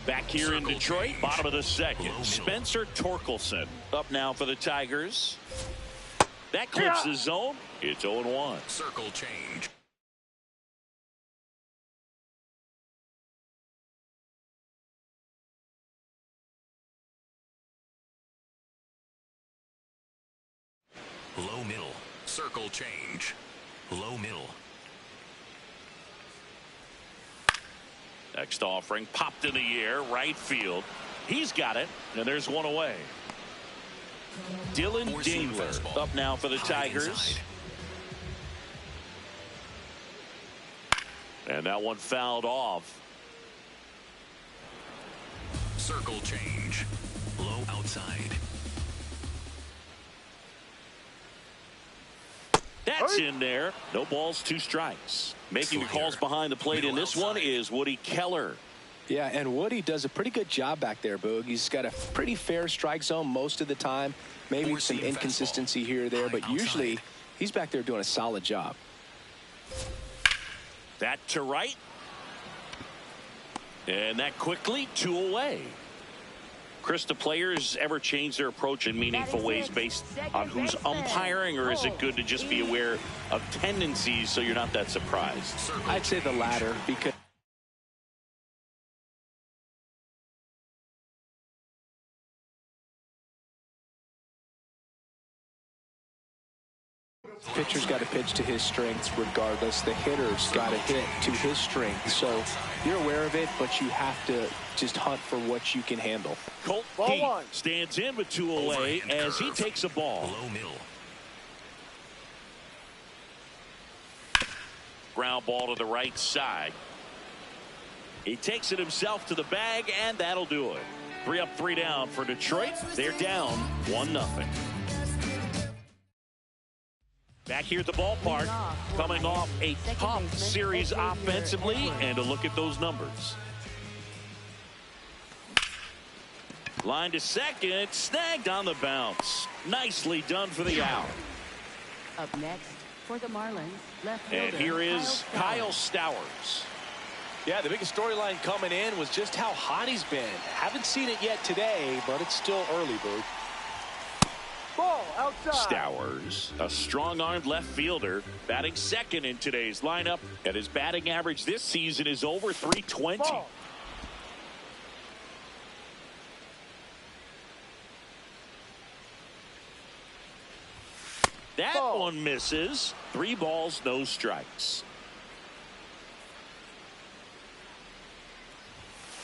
Speaker 2: Back here in Detroit, bottom of the second. Spencer Torkelson up now for the Tigers. That clips the zone. It's 0-1.
Speaker 4: Circle change. Low middle. Circle change. Low middle.
Speaker 2: Next offering popped in the air, right field. He's got it, and there's 1 away. Dylan Dingler up now for the Tigers. And that one fouled off.
Speaker 4: Circle change. Low outside.
Speaker 2: That's in there. No balls, 2 strikes. Making the calls behind the plate in this one is Woody Keller.
Speaker 3: Yeah, and Woody does a pretty good job back there, Boog. He's got a pretty fair strike zone most of the time. Maybe some inconsistency here or there, but usually he's back there doing a solid job.
Speaker 2: That to right. And that quickly 2 away. Chris, do players ever change their approach in meaningful ways based on who's umpiring, or is it good to just be aware of tendencies so you're not that surprised?
Speaker 3: I'd say the latter, because pitcher's got to pitch to his strengths regardless. The hitter's got to hit to his strengths. So you're aware of it, but you have to just hunt for what you can handle.
Speaker 2: Colt Heat stands in with 2 away as he takes a ball.
Speaker 4: Low middle.
Speaker 2: Ground ball to the right side. He takes it himself to the bag, and that'll do it. 3 up, 3 down for Detroit. They're down 1-0. Back here at the ballpark, coming off a tough series offensively, and a look at those numbers. Line to second, snagged on the bounce. Nicely done for the out.
Speaker 11: Up next for the Marlins, left fielder,
Speaker 2: And here is Kyle Stowers.
Speaker 3: Yeah, the biggest storyline coming in was just how hot he's been. Haven't seen it yet today, but it's still early, Boo.
Speaker 6: Ball outside.
Speaker 2: Stowers, a strong-armed left fielder, batting second in today's lineup, and his batting average this season is over .320.
Speaker 6: Ball.
Speaker 2: That one misses. 3 balls, no strikes.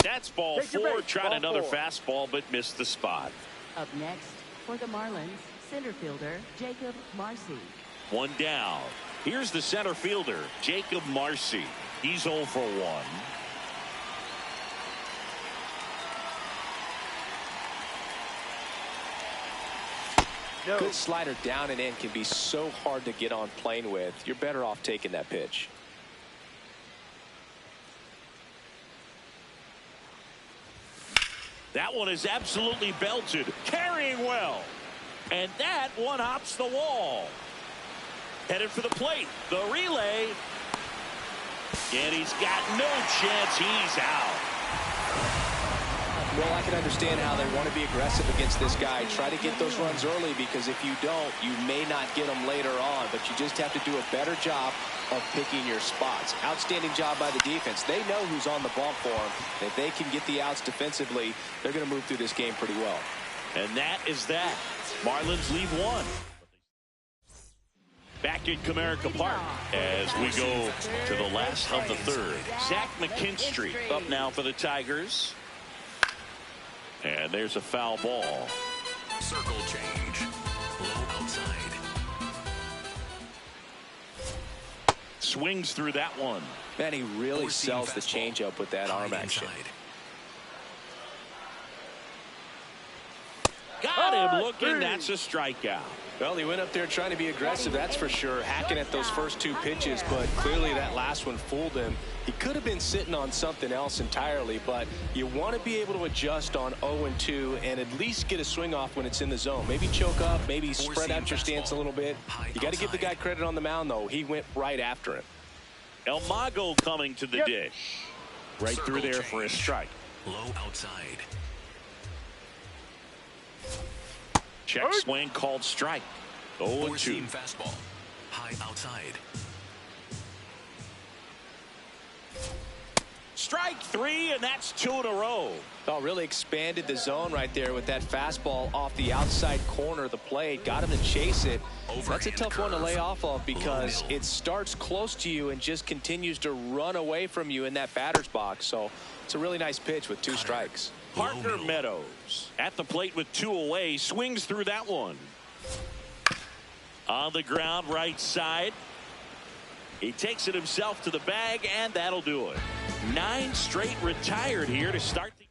Speaker 2: That's ball 4. Tried another fastball, but missed the spot.
Speaker 11: Up next for the Marlins, center fielder Jacob Marcy.
Speaker 2: 1 down. Here's the center fielder, Jacob Marcy. He's 0 for 1.
Speaker 6: No.
Speaker 3: Good slider down and in can be so hard to get on plane with. You're better off taking that pitch.
Speaker 2: That one is absolutely belted, carrying well. And that one hops the wall. Headed for the plate. The relay. And he's got no chance. He's out.
Speaker 3: Well, I can understand how they want to be aggressive against this guy. Try to get those runs early, because if you don't, you may not get them later on. But you just have to do a better job of picking your spots. Outstanding job by the defense. They know who's on the bump for them. If they can get the outs defensively, they're going to move through this game pretty well.
Speaker 2: And that is that. Marlins leave 1. Back at Comerica Park as we go to the last of the 3rd. Zach McKinstry up now for the Tigers. And there's a foul ball.
Speaker 4: Circle change. Low outside.
Speaker 2: Swings through that one.
Speaker 3: Man, he really sells the changeup with that arm action.
Speaker 2: Got him looking. That's a strikeout.
Speaker 3: Well, he went up there trying to be aggressive, that's for sure, hacking at those first 2 pitches, but clearly that last one fooled him. He could have been sitting on something else entirely, but you want to be able to adjust on 0-2 and at least get a swing off when it's in the zone. Maybe choke up, maybe spread out your stance a little bit. You got to give the guy credit on the mound, though. He went right after him.
Speaker 2: El Mago coming to the dish. Right through there for a strike.
Speaker 4: Low outside.
Speaker 2: Check swing called strike. 0-2.
Speaker 4: Fastball. High outside.
Speaker 2: Strike 3, and that's 2 in a row.
Speaker 3: Oh, really expanded the zone right there with that fastball off the outside corner of the plate. Got him to chase it. That's a tough one to lay off of, because it starts close to you and just continues to run away from you in that batter's box. So it's a really nice pitch with 2 strikes.
Speaker 2: Parker Meadows at the plate with 2 away. Swings through that one. On the ground, right side. He takes it himself to the bag, and that'll do it. 9 straight retired here to start the game.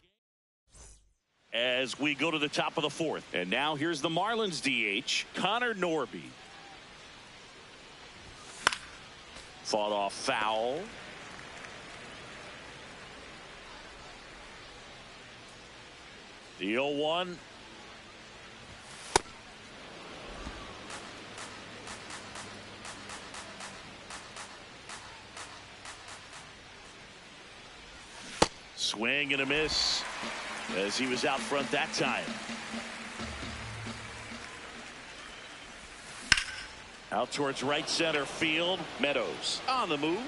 Speaker 2: As we go to the top of the 4th. And now here's the Marlins DH, Connor Norby. Fought off foul. The 0-1. Swing and a miss. as he was out front that time. Out towards right center field. Meadows on the move.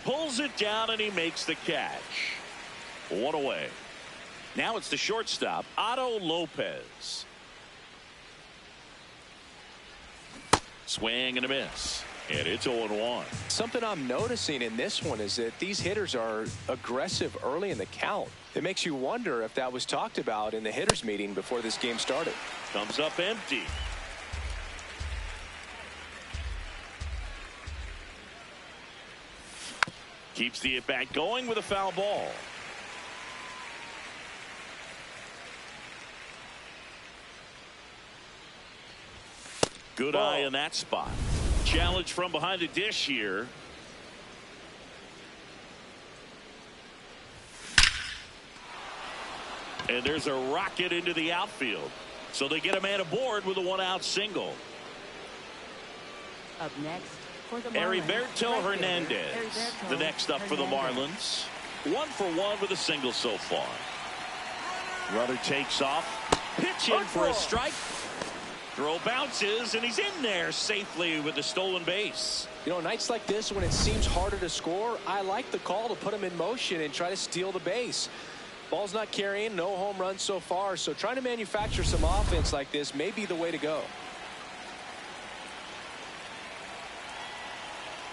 Speaker 2: Pulls it down and he makes the catch. One away. Now it's the shortstop, Otto Lopez. Swing and a miss. And it's 0-1.
Speaker 3: Something I'm noticing in this one is that these hitters are aggressive early in the count. It makes you wonder if that was talked about in the hitters meeting before this game started.
Speaker 2: Comes up empty. Keeps the at-bat going with a foul ball. Good eye in that spot. Challenge from behind the dish here. And there's a rocket into the outfield. So they get a man aboard with a one-out single.
Speaker 11: Up next for the Marlins,
Speaker 2: Heriberto Hernandez, the next up for the Marlins. 1 for 1 with a single so far. Runner takes off. Pitch in for a strike. Throw bounces, and he's in there safely with the stolen base.
Speaker 3: You know, nights like this when it seems harder to score, I like the call to put him in motion and try to steal the base. Ball's not carrying, no home runs so far, so trying to manufacture some offense like this may be the way to go.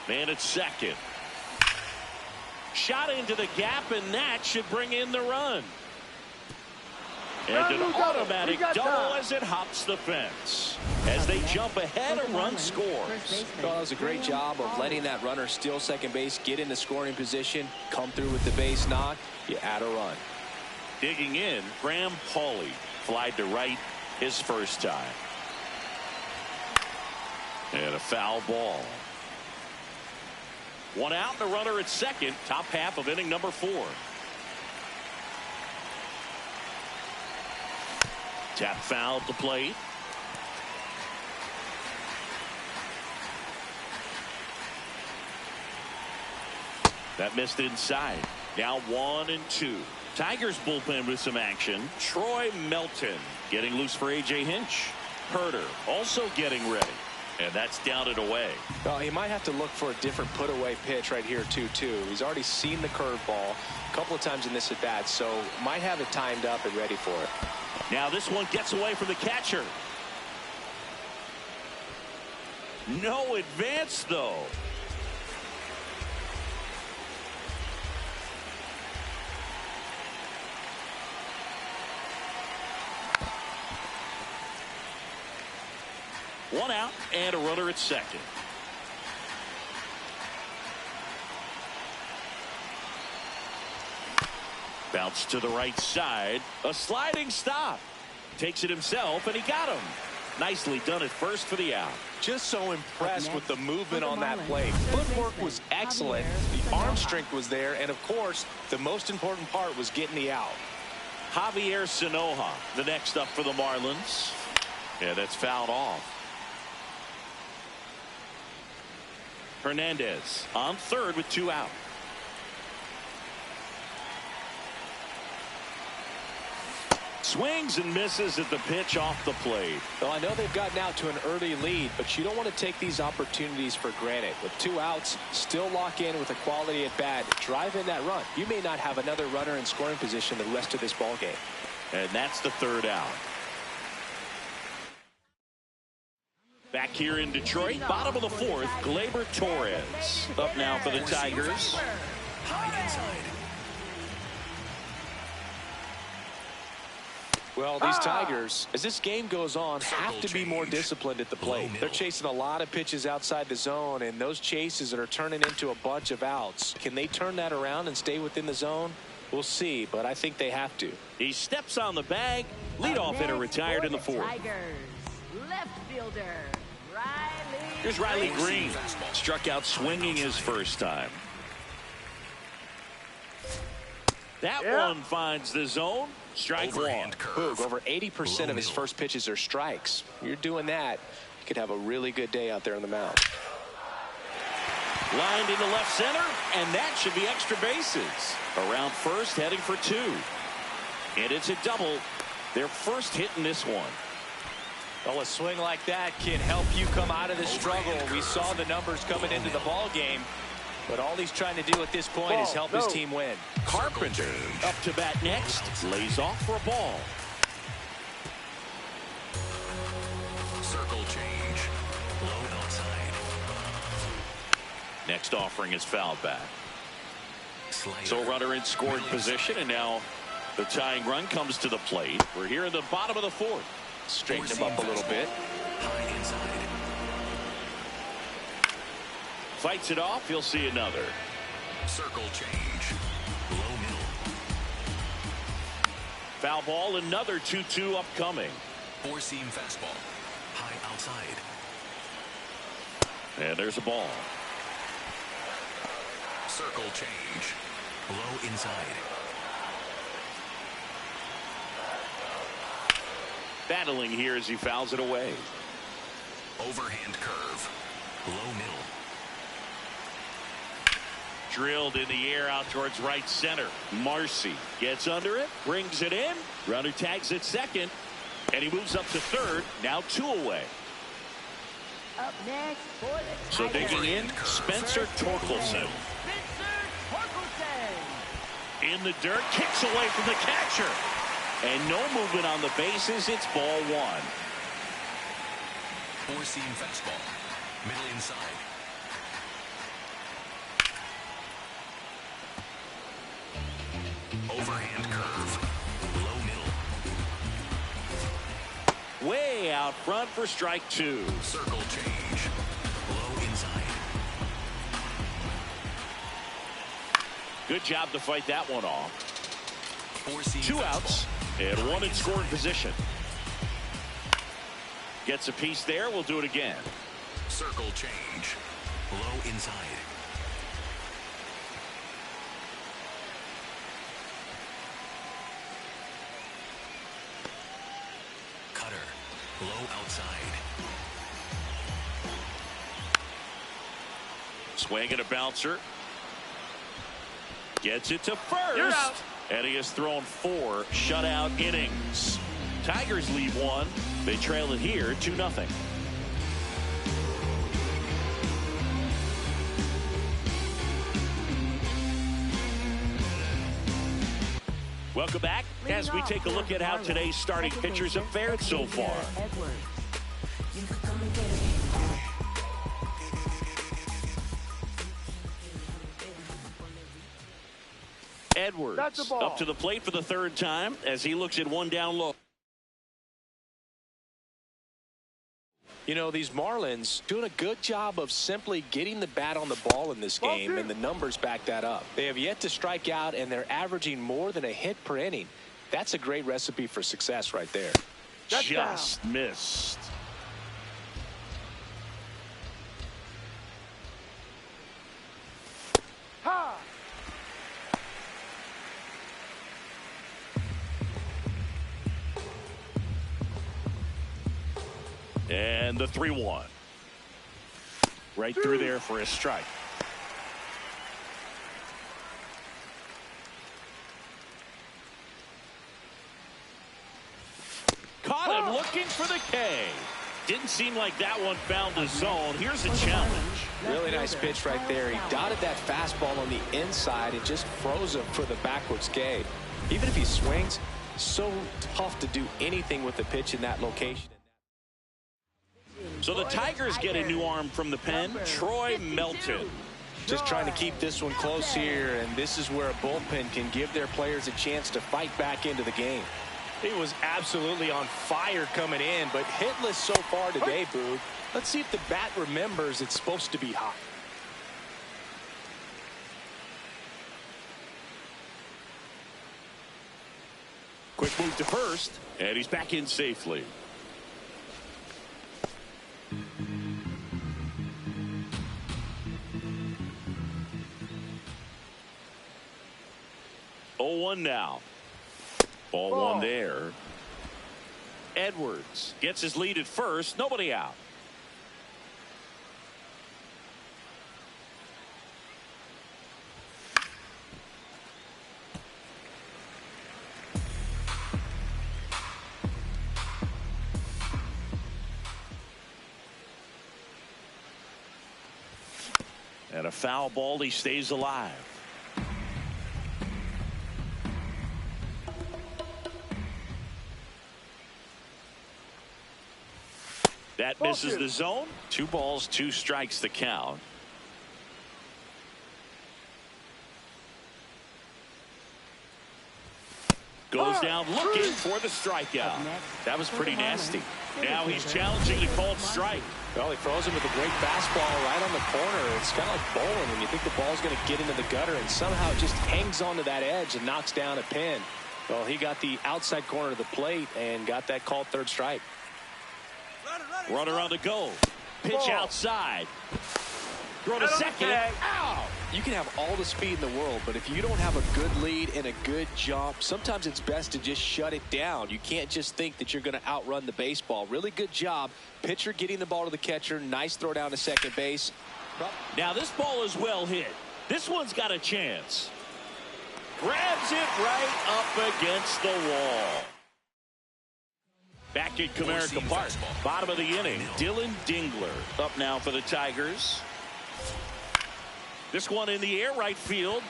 Speaker 2: Man at second. Shot into the gap, and that should bring in the run. And an automatic double as it hops the fence. As they jump ahead, a run scores.
Speaker 3: Well, that was a great job of letting that runner steal second base, get into scoring position, come through with the base knock. You add a run.
Speaker 2: Digging in, Graham Pauley flied to right his first time. And a foul ball. One out and a runner at second. Top half of inning number 4. Tap foul to plate. That missed inside. Now 1-2. Tigers bullpen with some action. Troy Melton getting loose for A.J. Hinch. Herder also getting ready. And that's down and away.
Speaker 3: Well, he might have to look for a different put-away pitch right here, 2-2. He's already seen the curveball a couple of times in this at-bat, so might have it timed up and ready for it.
Speaker 2: Now this one gets away from the catcher. No advance, though. One out and a runner at second. Bounce to the right side. A sliding stop. Takes it himself, and he got him. Nicely done at first for the out.
Speaker 3: Just so impressed with the movement on that play. Footwork was excellent. The arm strength was there. And, of course, the most important part was getting the out.
Speaker 2: Javier Sanoja, the next up for the Marlins. Yeah, that's fouled off. Hernandez on third with 2 out. Swings and misses at the pitch off the plate.
Speaker 3: Well, I know they've gotten out to an early lead, but you don't want to take these opportunities for granted. With 2 outs, still lock in with a quality at bat. Drive in that run. You may not have another runner in scoring position the rest of this ball game.
Speaker 2: And that's the 3rd out. Back here in Detroit, bottom of the 4th, Gleyber Torres up now for the Tigers.
Speaker 4: High inside.
Speaker 3: Well, these Tigers, as this game goes on, have to be more disciplined at the plate. They're chasing a lot of pitches outside the zone, and those chases that are turning into a bunch of outs. Can they turn that around and stay within the zone? We'll see, but I think they have to.
Speaker 2: He steps on the bag. Leadoff hitter retired in the 4th.
Speaker 11: Tigers, left fielder, Riley.
Speaker 2: Here's Riley Green. Struck out swinging his first time. That one finds the zone. Strike 1.
Speaker 3: Boog, over 80% of his first pitches are strikes. You're doing that, you could have a really good day out there on the mound.
Speaker 2: Lined into left center, and that should be extra bases. Around first, heading for 2. And it's a double. Their first hit in this one.
Speaker 3: Well, a swing like that can help you come out of the struggle. We saw the numbers coming into the ball game, but all he's trying to do at this point is help his team win.
Speaker 2: Carpenter up to bat next, lays off for a ball.
Speaker 4: Circle change. Low outside.
Speaker 2: Next offering is fouled back.
Speaker 4: Slider.
Speaker 2: So runner in scoring position, and now the tying run comes to the plate. We're here in the bottom of the fourth.
Speaker 3: Straighten him up a little bit.
Speaker 4: High inside.
Speaker 2: Fights it off. He'll see another.
Speaker 4: Circle change. Low middle.
Speaker 2: Foul ball. Another 2-2 upcoming.
Speaker 4: Four-seam fastball. High outside.
Speaker 2: And there's a ball.
Speaker 4: Circle change. Low inside.
Speaker 2: Battling here as he fouls it away.
Speaker 4: Overhand curve. Low middle.
Speaker 2: Drilled in the air out towards right center. Marcy gets under it, brings it in. Runner tags at second, and he moves up to third. Now 2 away.
Speaker 11: Up next for the
Speaker 2: So
Speaker 11: Tigers.
Speaker 2: digging in, Spencer Torkelson. In the dirt, kicks away from the catcher. And no movement on the bases. It's ball 1.
Speaker 4: Four-seam fastball. Middle inside. Overhand curve. Low middle.
Speaker 2: Way out front for strike 2.
Speaker 4: Circle change. Low inside.
Speaker 2: Good job to fight that one off.
Speaker 4: Four-seam
Speaker 2: 2
Speaker 4: fastball.
Speaker 2: outs and one in scoring position. Gets a piece there. We'll do it again.
Speaker 4: Circle change. Low inside. Cutter. Low outside.
Speaker 2: Swing and a bouncer. Gets it to first.
Speaker 6: You're out.
Speaker 2: And he has thrown 4 shutout innings. Tigers lead 1. They trail it here 2-0. Welcome back as we take a look at how today's starting pitchers have fared so far. Edwards up to the plate for the 3rd time as he looks at 1 down low.
Speaker 3: You know, these Marlins doing a good job of simply getting the bat on the ball in this game, and the numbers back that up. They have yet to strike out, and they're averaging more than a hit per inning. That's a great recipe for success right there.
Speaker 2: Just missed.
Speaker 6: Ha!
Speaker 2: And the 3-1. Right through there for a strike. Caught him looking for the K. Didn't seem like that one found the zone. Here's a challenge.
Speaker 3: Really nice pitch right there. He dotted that fastball on the inside and just froze him for the backwards K. Even if he swings, so tough to do anything with the pitch in that location.
Speaker 2: So the Tigers get a new arm from the pen, Troy Melton.
Speaker 3: Just trying to keep this one close here, and this is where a bullpen can give their players a chance to fight back into the game. He was absolutely on fire coming in, but hitless so far today, Boog. Let's see if the bat remembers it's supposed to be hot.
Speaker 2: Quick move to first, and he's back in safely. Oh, 1 now. Ball 1 there. Edwards gets his lead at first. Nobody out. And a foul ball, he stays alive. That misses the zone. 2 balls, 2 strikes the count. Goes down looking for the strikeout. That was pretty nasty. Now he's challenging the called strike.
Speaker 3: Well, he throws him with a great fastball right on the corner. It's kind of like bowling when you think the ball's going to get into the gutter, and somehow it just hangs onto that edge and knocks down a pin. Well, he got the outside corner of the plate and got that called third strike.
Speaker 2: Runner on the go. Pitch outside. Throw to second. Ow!
Speaker 3: You can have all the speed in the world, but if you don't have a good lead and a good jump, sometimes it's best to just shut it down. You can't just think that you're going to outrun the baseball. Really good job. Pitcher getting the ball to the catcher. Nice throw down to second base.
Speaker 2: Now this ball is well hit. This one's got a chance. Grabs it right up against the wall. Back at Comerica Park. Bottom of the inning. Dylan Dingler up now for the Tigers. This one in the air, right field.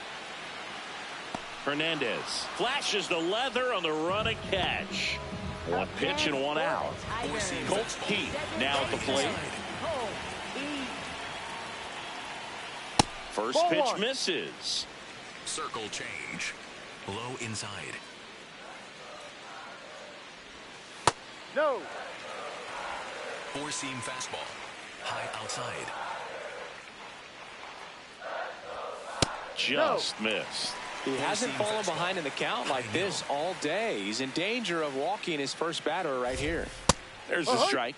Speaker 2: Hernandez flashes the leather on the running catch. 1 pitch and 1 out. Colt Pete now at the plate. First pitch misses.
Speaker 4: Circle change. Low inside.
Speaker 6: No.
Speaker 4: 4-seam fastball. High outside.
Speaker 2: Just missed.
Speaker 3: He hasn't fallen behind in the count like this all day. He's in danger of walking his first batter right here.
Speaker 2: There's the strike.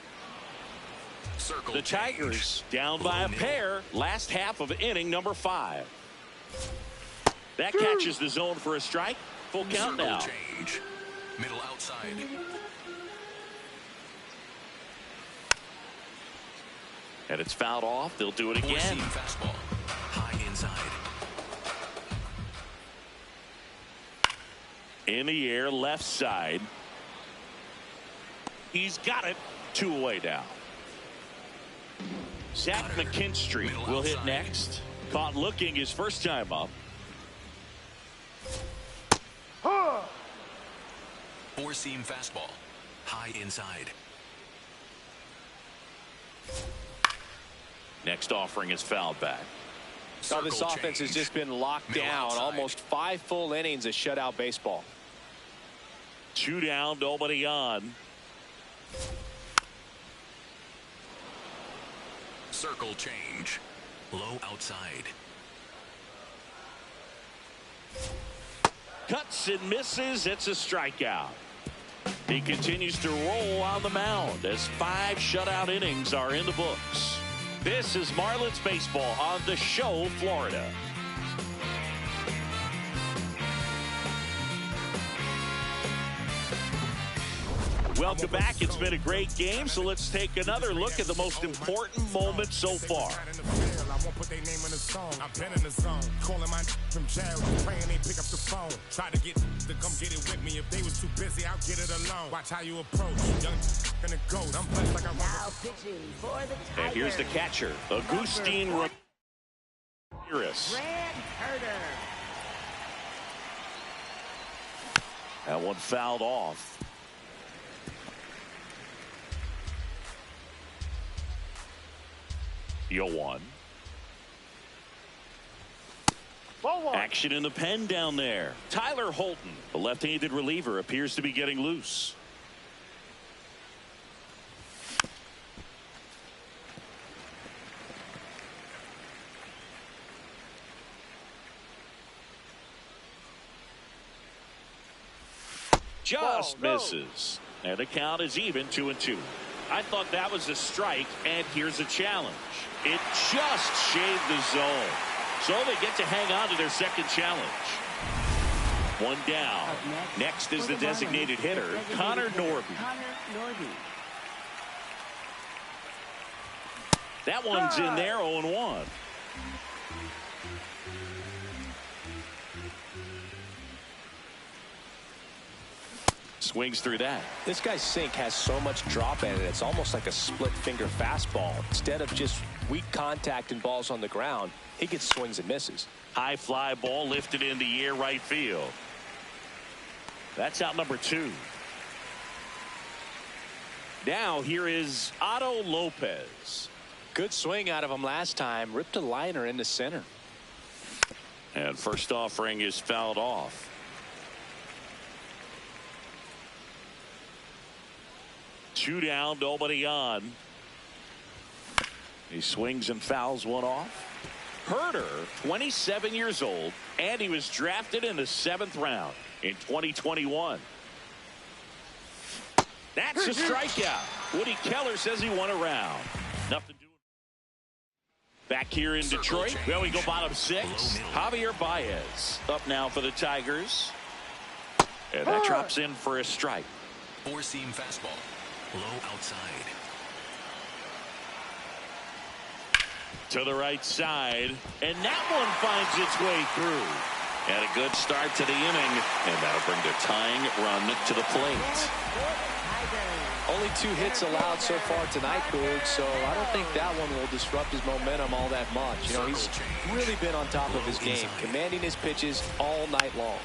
Speaker 4: Circle
Speaker 2: the Tigers down by a pair. Last half of inning number 5. That catches the zone for a strike. Full count now.
Speaker 4: Change. Middle outside.
Speaker 2: And it's fouled off. They'll do it again.
Speaker 4: 4-seam fastball. High inside.
Speaker 2: In the air, left side. He's got it. 2 away now. Zach McKinstry will hit next. Caught looking his first time up.
Speaker 4: 4-seam fastball. High inside.
Speaker 2: Next offering is fouled back.
Speaker 3: Now this offense has just been locked down. Almost 5 full innings of shutout baseball.
Speaker 2: 2 down, nobody on.
Speaker 4: Circle change. Low outside.
Speaker 2: Cuts and misses. It's a strikeout. He continues to roll on the mound as 5 shutout innings are in the books. This is Marlins baseball on the Show, Florida. Welcome back. It's been a great game, so let's take another look at the most important moment so far.
Speaker 12: I won't put their name in the song. I've been in the zone. Calling my from jail, praying they pick up the phone. Try to get to come get it with me. If they was too busy, I'll get it alone. Watch how you approach. Young and a ghost. I'm blessed like I'm
Speaker 11: now pitching for the Tigers.
Speaker 2: And here's the catcher, Agustin Ramirez.
Speaker 11: Brad Herder.
Speaker 2: That one fouled off. Yo one. Action in the pen down there. Tyler Holton, the left-handed reliever, appears to be getting loose. Just misses. And the count is even 2-2. I thought that was a strike, and here's a challenge. It just shaved the zone. So they get to hang on to their second challenge. 1 down. Next is the designated hitter, Connor Norby. That one's in there, 0-1. Swings through that.
Speaker 3: This guy's sink has so much drop in it. It's almost like a split finger fastball. Instead of just weak contact and balls on the ground, he gets swings and misses.
Speaker 2: High fly ball lifted in the air right field. That's out number 2. Now here is Otto Lopez.
Speaker 3: Good swing out of him last time. Ripped a liner into center.
Speaker 2: And first offering is fouled off. Two down, nobody on. He swings and fouls one off. Herder, 27 years old, and he was drafted in the 7th round in 2021. That's a strikeout. Woody Keller says he won a round. Nothing doing. Back here in Detroit, well, we go bottom 6. Javier Baez up now for the Tigers. And that drops in for a strike.
Speaker 4: Four-seam fastball. Low outside.
Speaker 2: To the right side, and that one finds its way through. And a good start to the inning, and that'll bring the tying run to the plate.
Speaker 3: Only 2 hits allowed so far tonight, Boog, so I don't think that one will disrupt his momentum all that much. You know, he's really been on top of his game, commanding his pitches all night long.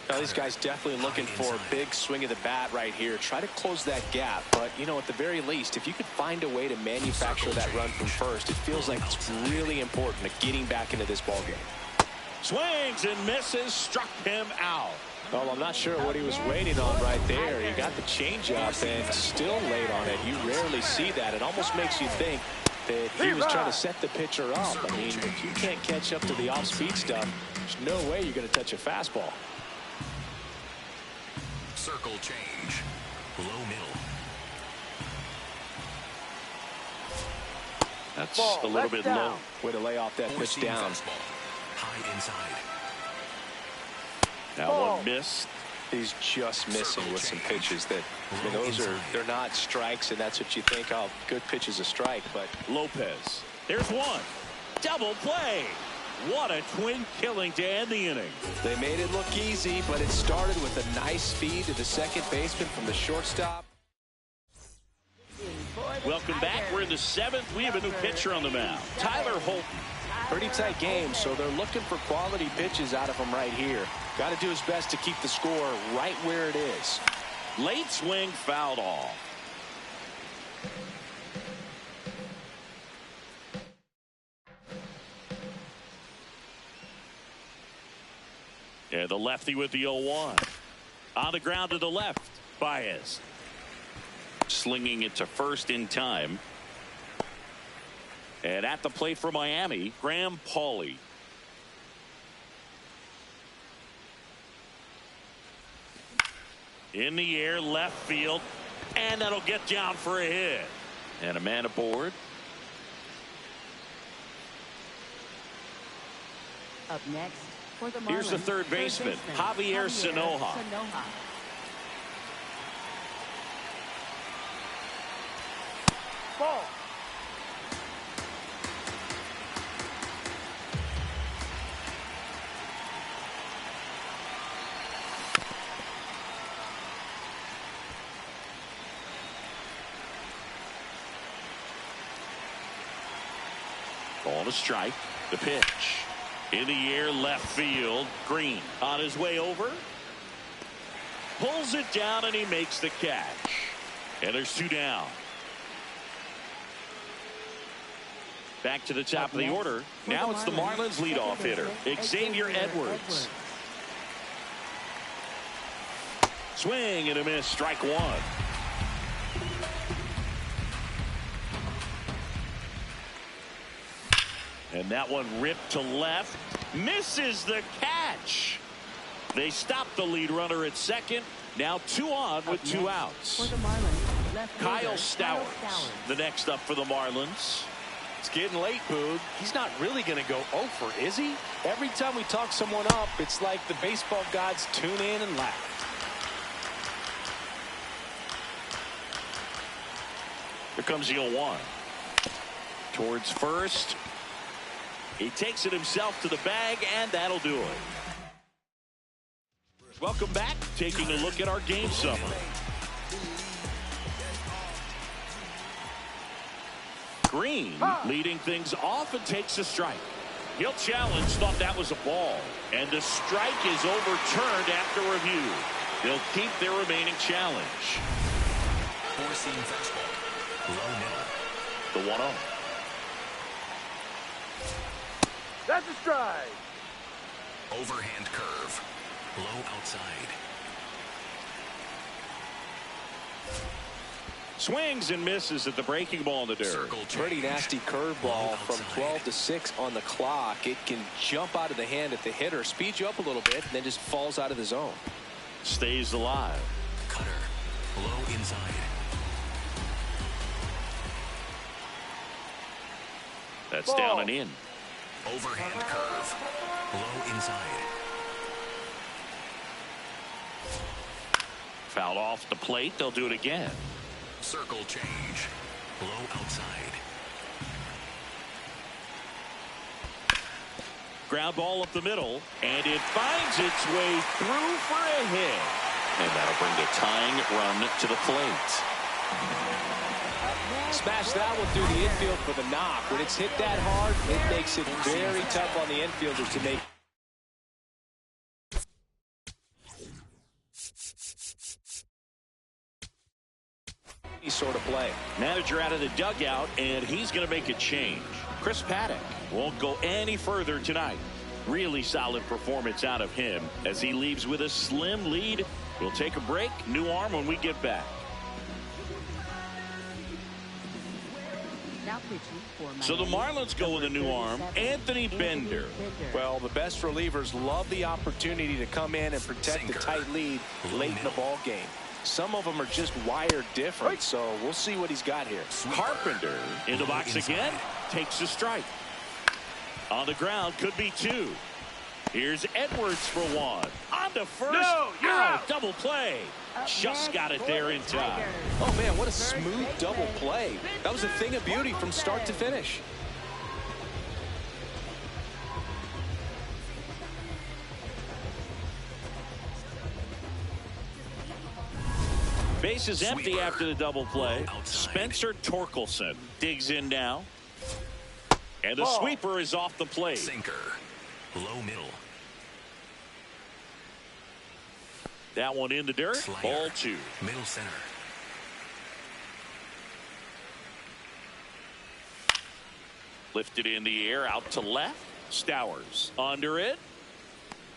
Speaker 3: Now, these guys definitely looking for a big swing of the bat right here. Try to close that gap, but, you know, at the very least, if you could find a way to manufacture that run from first, it feels like it's really important to getting back into this ballgame.
Speaker 2: Swings and misses, struck him out.
Speaker 3: Well, I'm not sure what he was waiting on right there. He got the changeup and still late on it. You rarely see that. It almost makes you think that he was trying to set the pitcher up. I mean, if you can't catch up to the off-speed stuff, there's no way you're going to touch a fastball.
Speaker 4: Circle change. Low middle.
Speaker 2: That's a little bit low.
Speaker 3: Way to lay off that pitch down.
Speaker 4: Fastball. High inside.
Speaker 2: Now one missed.
Speaker 3: He's just missing with some pitches that, I mean, they're not strikes, and that's what you think, oh, good pitch is a strike. But
Speaker 2: Lopez, there's one. Double play. What a twin killing to end the inning.
Speaker 3: They made it look easy, but it started with a nice feed to the second baseman from the shortstop.
Speaker 2: Welcome back. We're in the 7th. We have a new pitcher on the mound, Tyler Holton.
Speaker 3: Pretty tight game, so they're looking for quality pitches out of him right here. Got to do his best to keep the score right where it is.
Speaker 2: Late swing, fouled off. And the lefty with the 0-1. On the ground to the left, Baez. Slinging it to first in time. And at the plate for Miami, Graham Pauley. In the air, left field, and that'll get down for a hit. And a man aboard.
Speaker 11: Up next for the Marlins.
Speaker 2: Here's the third baseman, Javier Sanoja.
Speaker 6: Ball.
Speaker 2: On a strike, the pitch. In the air, left field, Green on his way over. Pulls it down and he makes the catch. And there's 2 down. Back to the top of the order. Now it's the Marlins leadoff hitter, Xavier Edwards. Swing and a miss, strike 1. And that one ripped to left. Misses the catch. They stop the lead runner at second. Now 2 on with 2 outs.
Speaker 11: For the Marlins,
Speaker 2: Kyle Stowers, the next up for the Marlins.
Speaker 3: It's getting late, Boog. He's not really going to go over, is he? Every time we talk someone up, it's like the baseball gods tune in and laugh.
Speaker 2: Here comes the 0-1. Towards first. He takes it himself to the bag, and that'll do it. Welcome back. Taking a look at our game summary. Green leading things off and takes a strike. He'll challenge, thought that was a ball. And the strike is overturned after review. They'll keep their remaining challenge.
Speaker 4: Four-seam fastball. Low middle.
Speaker 2: The 1-0.
Speaker 6: That's a strike.
Speaker 4: Overhand curve. Low outside.
Speaker 2: Swings and misses at the breaking ball in the dirt.
Speaker 3: Pretty nasty curveball from 12 to 6 on the clock. It can jump out of the hand of the hitter, speed you up a little bit, and then just falls out of the zone.
Speaker 2: Stays alive.
Speaker 4: Cutter. Low inside.
Speaker 2: That's down and in.
Speaker 4: Overhand curve. Low inside.
Speaker 2: Fouled off the plate. They'll do it again.
Speaker 4: Circle change. Low outside.
Speaker 2: Ground ball up the middle, and it finds its way through for a hit. And that'll bring the tying run to the plate.
Speaker 3: Smash that one through the infield for the knock. When it's hit that hard, it makes it very tough on the infielders to make. Sort of play.
Speaker 2: Manager out of the dugout, and he's going to make a change. Chris Paddock won't go any further tonight. Really solid performance out of him as he leaves with a slim lead. We'll take a break. New arm when we get back. So the Marlins go with a new arm, Anthony Bender.
Speaker 3: Well, the best relievers love the opportunity to come in and protect the tight lead late in the ball game. Some of them are just wired different, so we'll see what he's got here.
Speaker 2: Carpenter in the box again, takes a strike. On the ground, could be two. Here's Edwards for one. On to first.
Speaker 6: No, you're out.
Speaker 2: Double play. Just got it there in time.
Speaker 3: Oh, man, what a smooth double play. That was a thing of beauty from start to finish.
Speaker 2: Base is empty after the double play. Spencer Torkelson digs in now. And the sweeper is off the plate.
Speaker 4: Sinker. Low middle.
Speaker 2: That one in the dirt.
Speaker 4: Slider.
Speaker 2: Ball two.
Speaker 4: Middle center.
Speaker 2: Lifted in the air out to left. Stowers under it.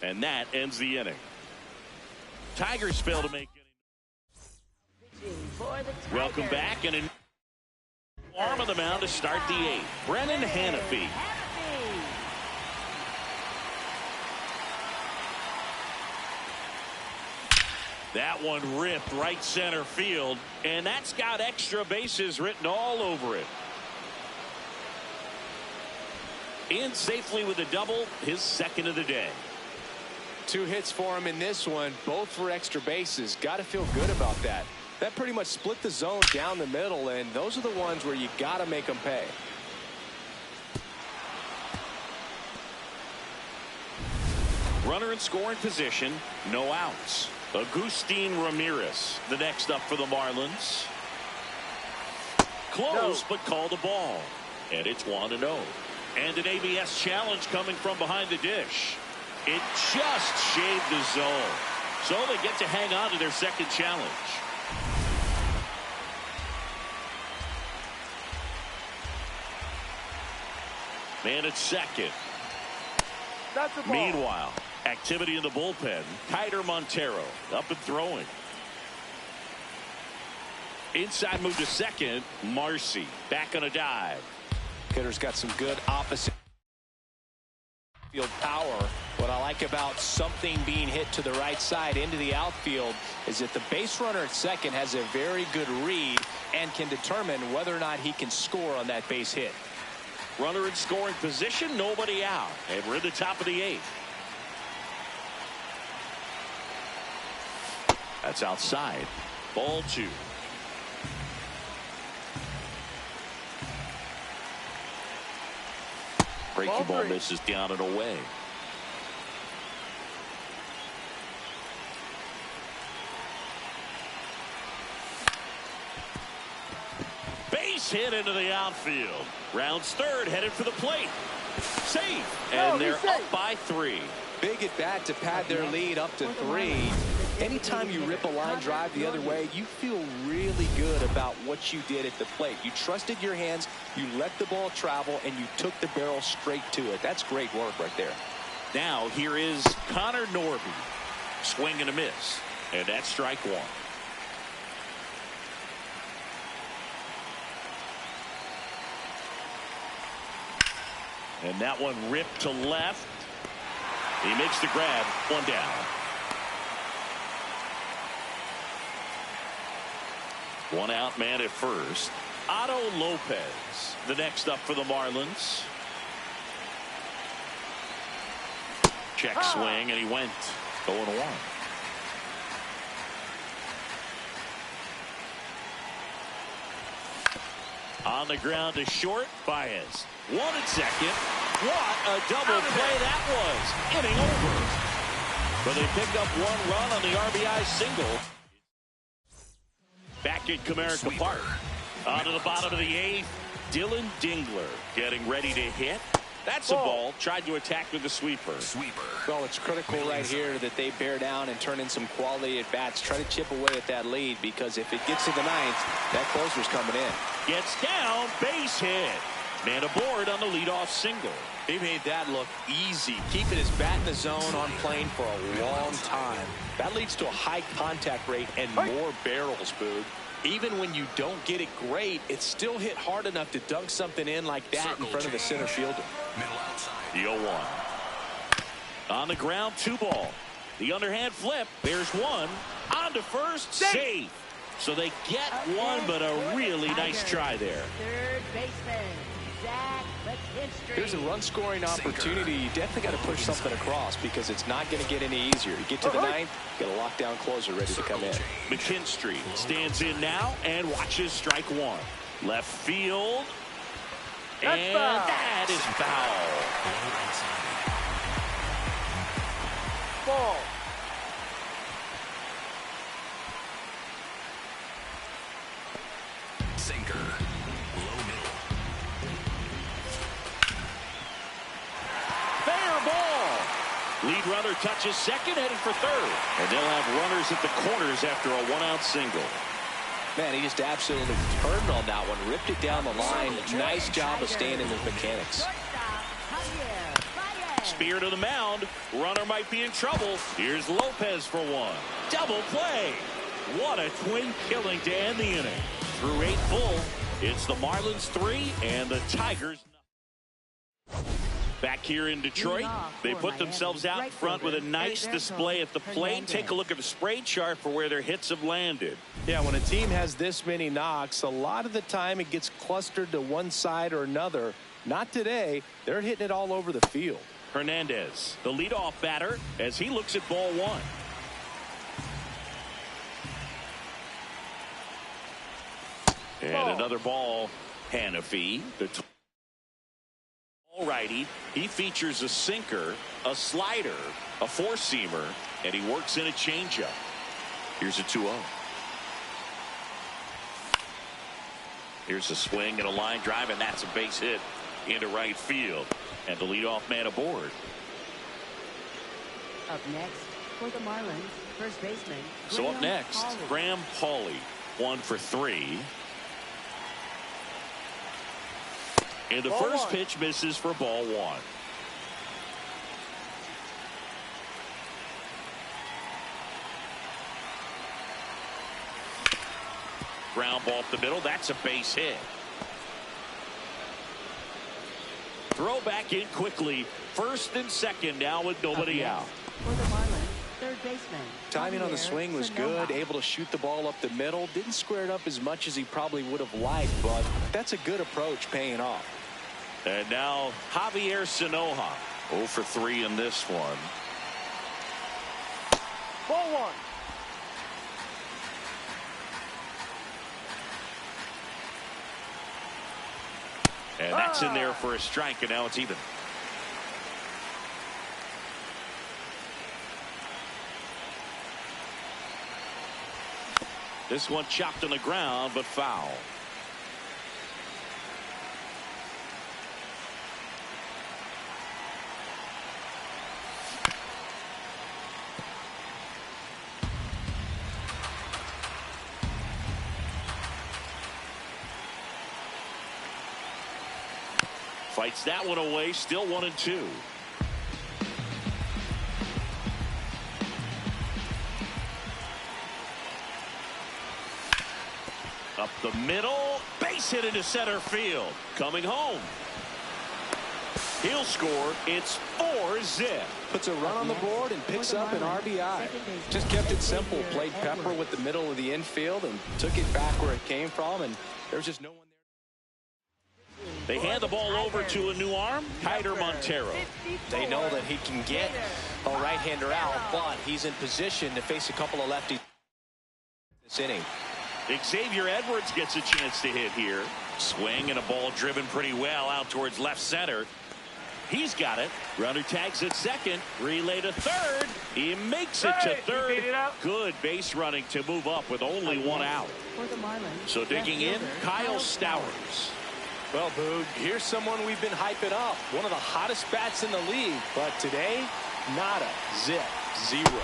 Speaker 2: And that ends the inning. Tigers fail to make it. Welcome back, and an arm of the mound to start the eighth. Brennan Hanafy. That one ripped right center field, and that's got extra bases written all over it. In safely with a double, his second of the day.
Speaker 3: 2 hits for him in this one, both for extra bases. Got to feel good about that. That pretty much split the zone down the middle, and those are the ones where you got to make them pay.
Speaker 2: Runner in scoring position, no outs. Agustin Ramirez, the next up for the Marlins. Close, but called a ball. And it's 1-0. And an ABS challenge coming from behind the dish. It just shaved the zone. So they get to hang on to their second challenge. Man at second.
Speaker 6: That's a ball.
Speaker 2: Meanwhile, activity in the bullpen. Kiter Montero up and throwing. Inside move to second. Marcy back on a dive.
Speaker 3: Hitter's got some good opposite field power. What I like about something being hit to the right side into the outfield is that the base runner at second has a very good read and can determine whether or not he can score on that base hit.
Speaker 2: Runner in scoring position, nobody out. And we're in the top of the eighth. That's outside. Ball two. Breaking ball misses down and away. Base base hit into the outfield. Rounds third, headed for the plate. Safe, and they're up by 3.
Speaker 3: Big at bat to pad their lead up to 3. Anytime you rip a line drive the other way, you feel really good about what you did at the plate. You trusted your hands, you let the ball travel, and you took the barrel straight to it. That's great work right there.
Speaker 2: Now here is Connor Norby. Swing and a miss, and that's strike 1. And that one ripped to left. He makes the grab. 1 down. 1 out, man at first. Otto Lopez, the next up for the Marlins. Check swing, and he went 0-1. On the ground to short, Baez. 1 at second. What a double play that was. Inning over. But they picked up 1 run on the RBI single. Back at Comerica Park. On to the bottom of the 8th. Dylan Dingler getting ready to hit. That's a ball. Tried to attack with the sweeper.
Speaker 3: Well, it's critical right here that they bear down and turn in some quality at bats. Try to chip away at that lead, because if it gets to the 9th, that closer's coming in.
Speaker 2: Gets down, base hit. Man aboard on the leadoff single.
Speaker 3: He made that look easy, keeping his bat in the zone on plane for a long time. That leads to a high contact rate and more barrels, Boog. Even when you don't get it great, it's still hit hard enough to dunk something in like that in front of the center fielder.
Speaker 2: The 0-1. On the ground, 2 ball. The underhand flip. There's 1. On to first. Safe. So they get 1, but a really nice try there.
Speaker 11: Third baseman, Zach McKinstry.
Speaker 3: Here's a run-scoring opportunity. You definitely got to push something across, because it's not going to get any easier. You get to the 9th, get a lockdown closer ready to come in.
Speaker 2: McKinstry stands in now and watches strike 1. Left field. And that is foul.
Speaker 6: Ball.
Speaker 4: Sinker. Low middle.
Speaker 2: Fair ball. Lead runner touches second, headed for third. And they'll have runners at the corners after a 1-out single.
Speaker 3: Man, he just absolutely turned on that one, ripped it down the line. Nice job of staying in his mechanics.
Speaker 2: Spear to the mound. Runner might be in trouble. Here's Lopez for 1. Double play. What a twin killing to end the inning. Through 8 full, it's the Marlins 3 and the Tigers. Back here in Detroit, they put themselves out in front with a nice display at the plate. Take a look at the spray chart for where their hits have landed.
Speaker 3: Yeah, when a team has this many knocks, a lot of the time it gets clustered to one side or another. Not today. They're hitting it all over the field.
Speaker 2: Hernandez, the leadoff batter, as he looks at ball 1. And another ball. Hanafi, the all-righty. He features a sinker, a slider, a four-seamer, and he works in a changeup. Here's a 2-0. Here's a swing and a line drive, and that's a base hit into right field. And the leadoff man aboard.
Speaker 11: Up next for the Marlins, first baseman.
Speaker 2: So up next, Graham Pauley, 1 for 3. And the first pitch misses for ball 1. Ground ball up the middle. That's a base hit. Throw back in quickly. First and second now with nobody out.
Speaker 11: For the Marlins, third baseman.
Speaker 3: Timing on the swing was good. Able to shoot the ball up the middle. Didn't square it up as much as he probably would have liked, but that's a good approach, paying off.
Speaker 2: And now Javier Sanoja, 0 for 3 in this one.
Speaker 6: Ball 1.
Speaker 2: And that's in there for a strike, and now it's even. This one chopped on the ground, but foul. Fights that one away, still 1-2. Up the middle, base hit into center field. Coming home. He'll score. It's 4-zip.
Speaker 3: Puts a run on the board and picks up an RBI. Just kept it simple. Played pepper with the middle of the infield and took it back where it came from, and there's just no one there.
Speaker 2: They hand the ball over to a new arm, Kiter Montero.
Speaker 3: They know that he can get a right-hander out, but he's in position to face a couple of lefties this inning.
Speaker 2: Xavier Edwards gets a chance to hit here. Swing and a ball driven pretty well out towards left center. He's got it. Runner tags at second. Relay to third. He makes it to third. Good base running to move up with only one out. So digging in, Kyle Stowers.
Speaker 3: Well, Boog, here's someone we've been hyping up. One of the hottest bats in the league. But today, nada. Zip. Zero.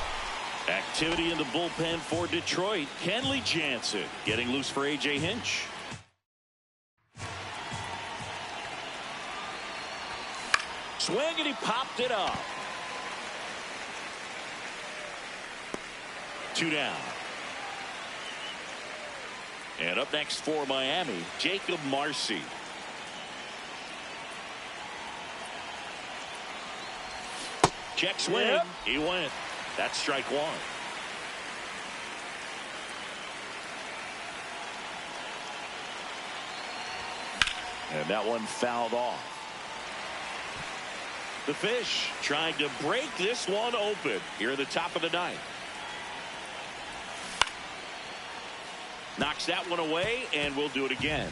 Speaker 2: Activity in the bullpen for Detroit. Kenley Jansen getting loose for A.J. Hinch. Swing and he popped it up. 2 down. And up next for Miami, Jacob Marcy. Check swing. Yep. He went. That's strike one. And that one fouled off. The Fish trying to break this one open here at the top of the ninth. Knocks that one away, and we'll do it again.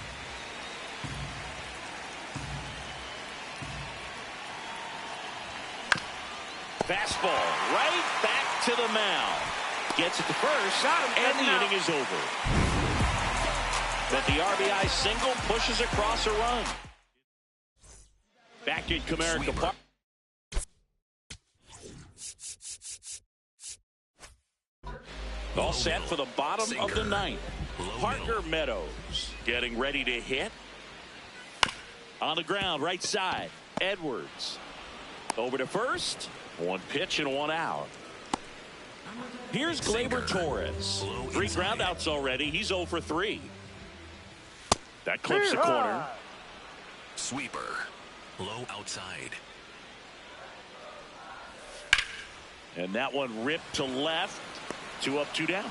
Speaker 2: Fastball right back to the mound. Gets it to first, and the inning is over. But the RBI single pushes across a run. Back in Comerica Park. All set for the bottom of the ninth. Parker Meadows getting ready to hit. On the ground, right side. Edwards. Over to first. One pitch and one out. Here's Gleyber Torres. 3 groundouts already. He's 0 for 3. That clips the corner.
Speaker 4: Sweeper. Low outside.
Speaker 2: And that one ripped to left. 2 up, 2 down.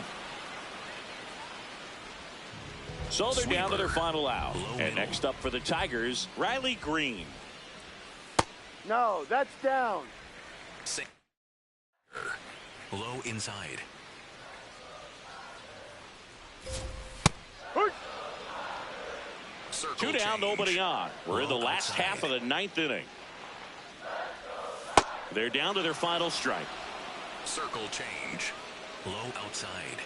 Speaker 2: So they're down to their final out. And next up for the Tigers, Riley Green.
Speaker 6: No, that's down.
Speaker 4: Low inside.
Speaker 2: Two down, nobody on. We're in the last half of the ninth inning. They're down to their final strike.
Speaker 4: Circle change. Low outside.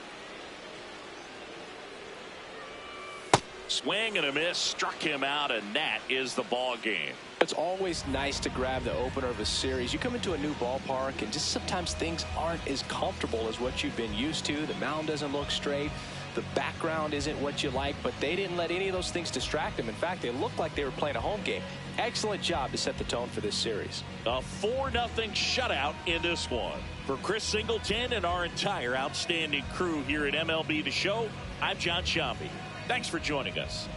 Speaker 2: Swing and a miss, struck him out, and that is the ball game.
Speaker 3: It's always nice to grab the opener of a series. You come into a new ballpark, and just sometimes things aren't as comfortable as what you've been used to. The mound doesn't look straight. The background isn't what you like, but they didn't let any of those things distract them. In fact, they looked like they were playing a home game. Excellent job to set the tone for this series.
Speaker 2: A 4-0 shutout in this one. For Chris Singleton and our entire outstanding crew here at MLB The Show, I'm John Sciambi. Thanks for joining us.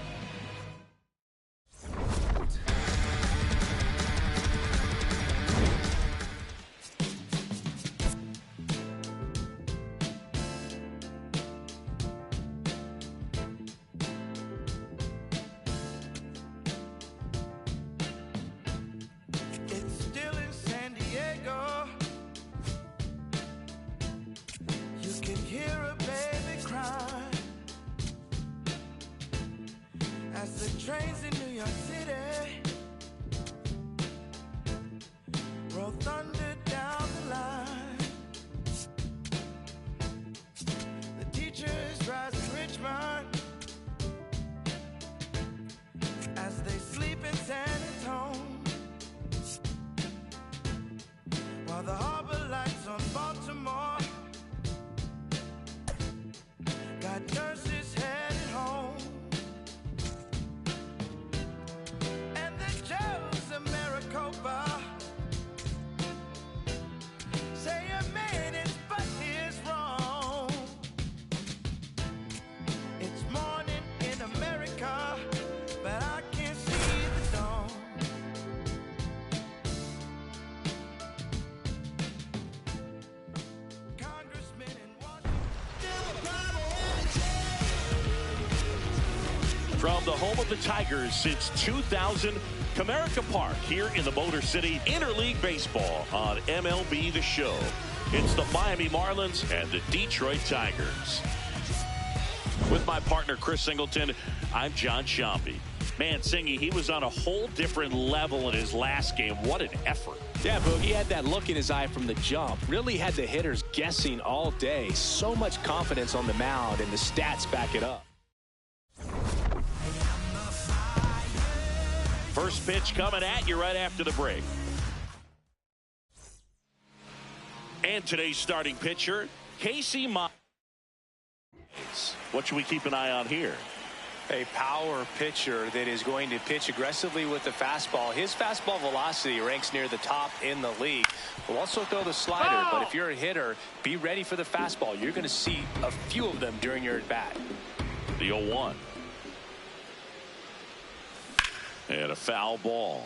Speaker 13: Trains in New York City roll thunder down the line. The teachers rise in Richmond as they sleep in San Antonio, while the harbor lights on Baltimore got nurses headed home. And
Speaker 2: From the home of the Tigers since 2000, Comerica Park here in the Motor City, Interleague Baseball on MLB The Show. It's the Miami Marlins and the Detroit Tigers. With my partner, Chris Singleton, I'm John Sciambi. Man, Singy, he was on a whole different level in his last game. What an effort.
Speaker 3: Yeah, Boog, he had that look in his eye from the jump. Really had the hitters guessing all day. So much confidence on the mound, and the stats back it up.
Speaker 2: First pitch coming at you right after the break. And today's starting pitcher, Casey Marlins. What should we keep an eye on here?
Speaker 3: A power pitcher that is going to pitch aggressively with the fastball. His fastball velocity ranks near the top in the league. Will also throw the slider, but if you're a hitter, be ready for the fastball. You're going to see a few of them during your at-bat.
Speaker 2: The 0-1. And a foul ball.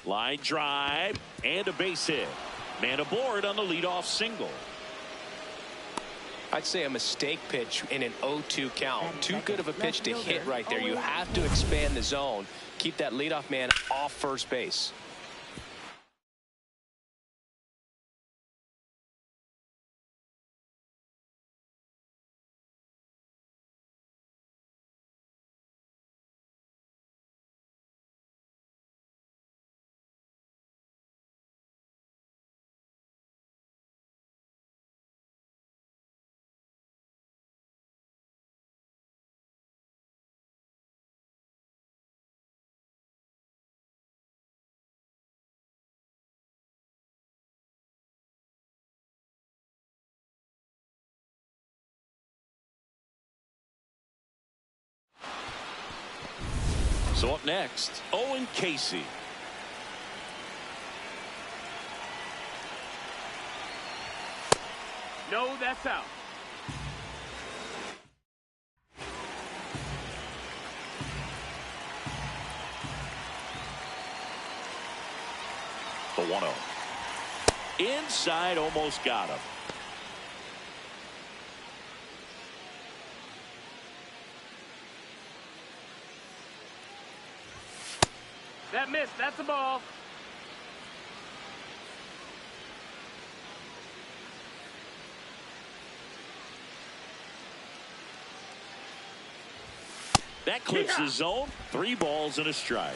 Speaker 2: Line drive and a base hit. Man aboard on the leadoff single.
Speaker 3: I'd say a mistake pitch in an 0-2 count. Too good of a pitch to hit right there. You have to expand the zone. Keep that leadoff man off first base.
Speaker 2: So up next, Owen Casey.
Speaker 14: No, that's out.
Speaker 2: The 1-0. Inside, almost got him.
Speaker 14: That missed. That's a ball.
Speaker 2: That clips the zone. 3 balls and a strike.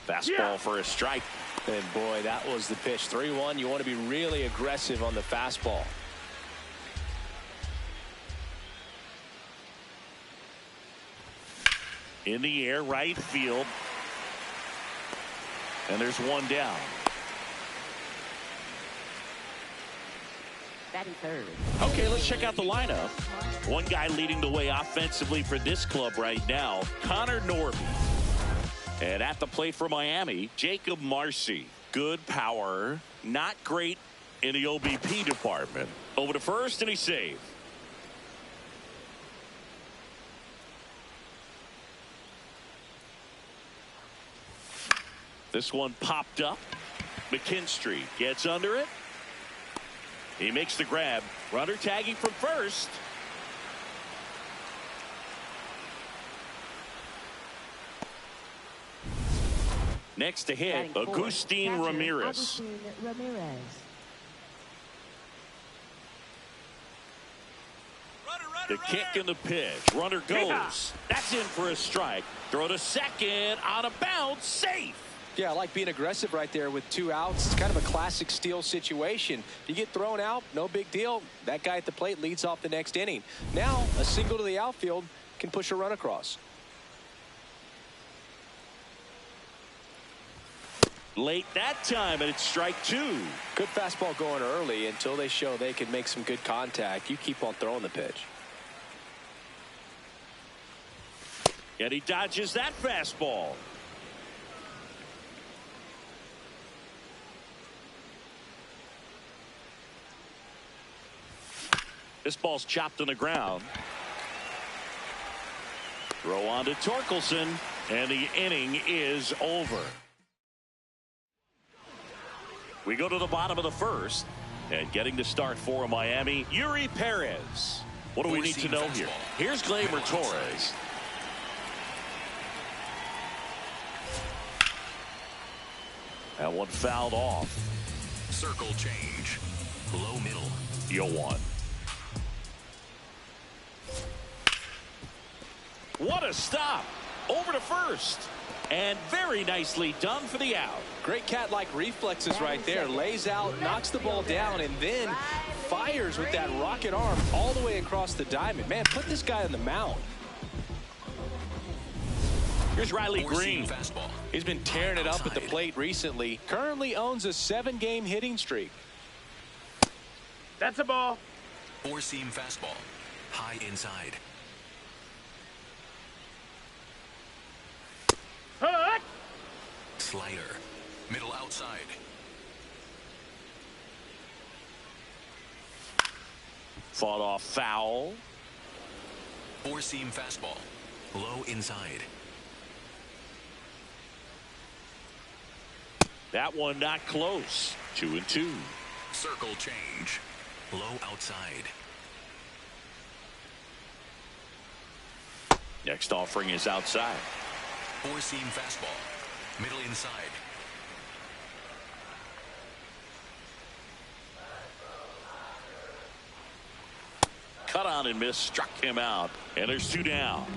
Speaker 2: Fastball for a strike.
Speaker 3: And boy, that was the pitch. 3-1. You want to be really aggressive on the fastball.
Speaker 2: In the air, right field. And there's one down.
Speaker 11: Batting third.
Speaker 2: Okay, let's check out the lineup. One guy leading the way offensively for this club right now, Connor Norby. And at the plate for Miami, Jacob Marcy. Good power, not great in the OBP department. Over to first, and he's safe. This one popped up. McKinstry gets under it. He makes the grab. Runner tagging from first. Next to hit, Agustin Ramirez. The kick and the pitch. Runner goes. That's in for a strike. Throw to second. On a bounce. Safe.
Speaker 3: Yeah, I like being aggressive right there with 2 outs. It's kind of a classic steal situation. You get thrown out, no big deal. That guy at the plate leads off the next inning. Now, a single to the outfield can push a run across.
Speaker 2: Late that time, and it's strike 2.
Speaker 3: Good fastball going early until they show they can make some good contact. You keep on throwing the pitch.
Speaker 2: And he dodges that fastball. This ball's chopped on the ground. Throw on to Torkelson, and the inning is over. We go to the bottom of the first, and getting to start for Miami, Yuri Perez. What do we need to know here? Here's Gleyber Torres. That one fouled off.
Speaker 4: Circle change. Low middle.
Speaker 2: 0-1. What a stop. Over to first. And very nicely done for the out.
Speaker 3: Great cat-like reflexes right there. Lays out, knocks the ball down, and then fires with that rocket arm all the way across the diamond. Man, put this guy on the mound.
Speaker 2: Here's Riley Green.
Speaker 4: Fastball.
Speaker 3: He's been tearing it up at the plate recently. Currently owns a 7-game hitting streak.
Speaker 14: That's a ball.
Speaker 4: 4-seam fastball. High inside.
Speaker 14: Hook.
Speaker 4: Slider. Middle outside.
Speaker 2: Fought off foul.
Speaker 4: 4-seam fastball. Low inside.
Speaker 2: That one not close. 2-2.
Speaker 4: Circle change. Low outside.
Speaker 2: Next offering is outside.
Speaker 4: 4-seam fastball. Middle inside.
Speaker 2: Cut on and miss. Struck him out. And there's 2 down.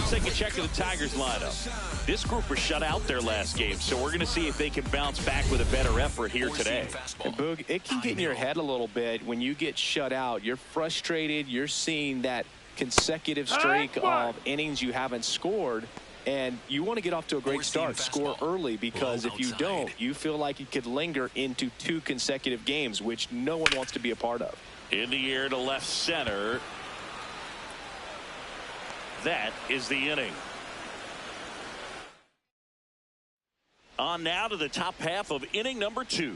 Speaker 2: Let's take a check of the Tigers lineup. This group was shut out their last game, so we're going to see if they can bounce back with a better effort here today.
Speaker 3: And Boog, it can get in your head a little bit when you get shut out. You're frustrated. You're seeing that consecutive streak of innings you haven't scored, and you want to get off to a great start, score early, because if you don't, you feel like it could linger into 2 consecutive games, which no one wants to be a part of.
Speaker 2: In the air to left center. That is the inning. On now to the top half of inning number 2.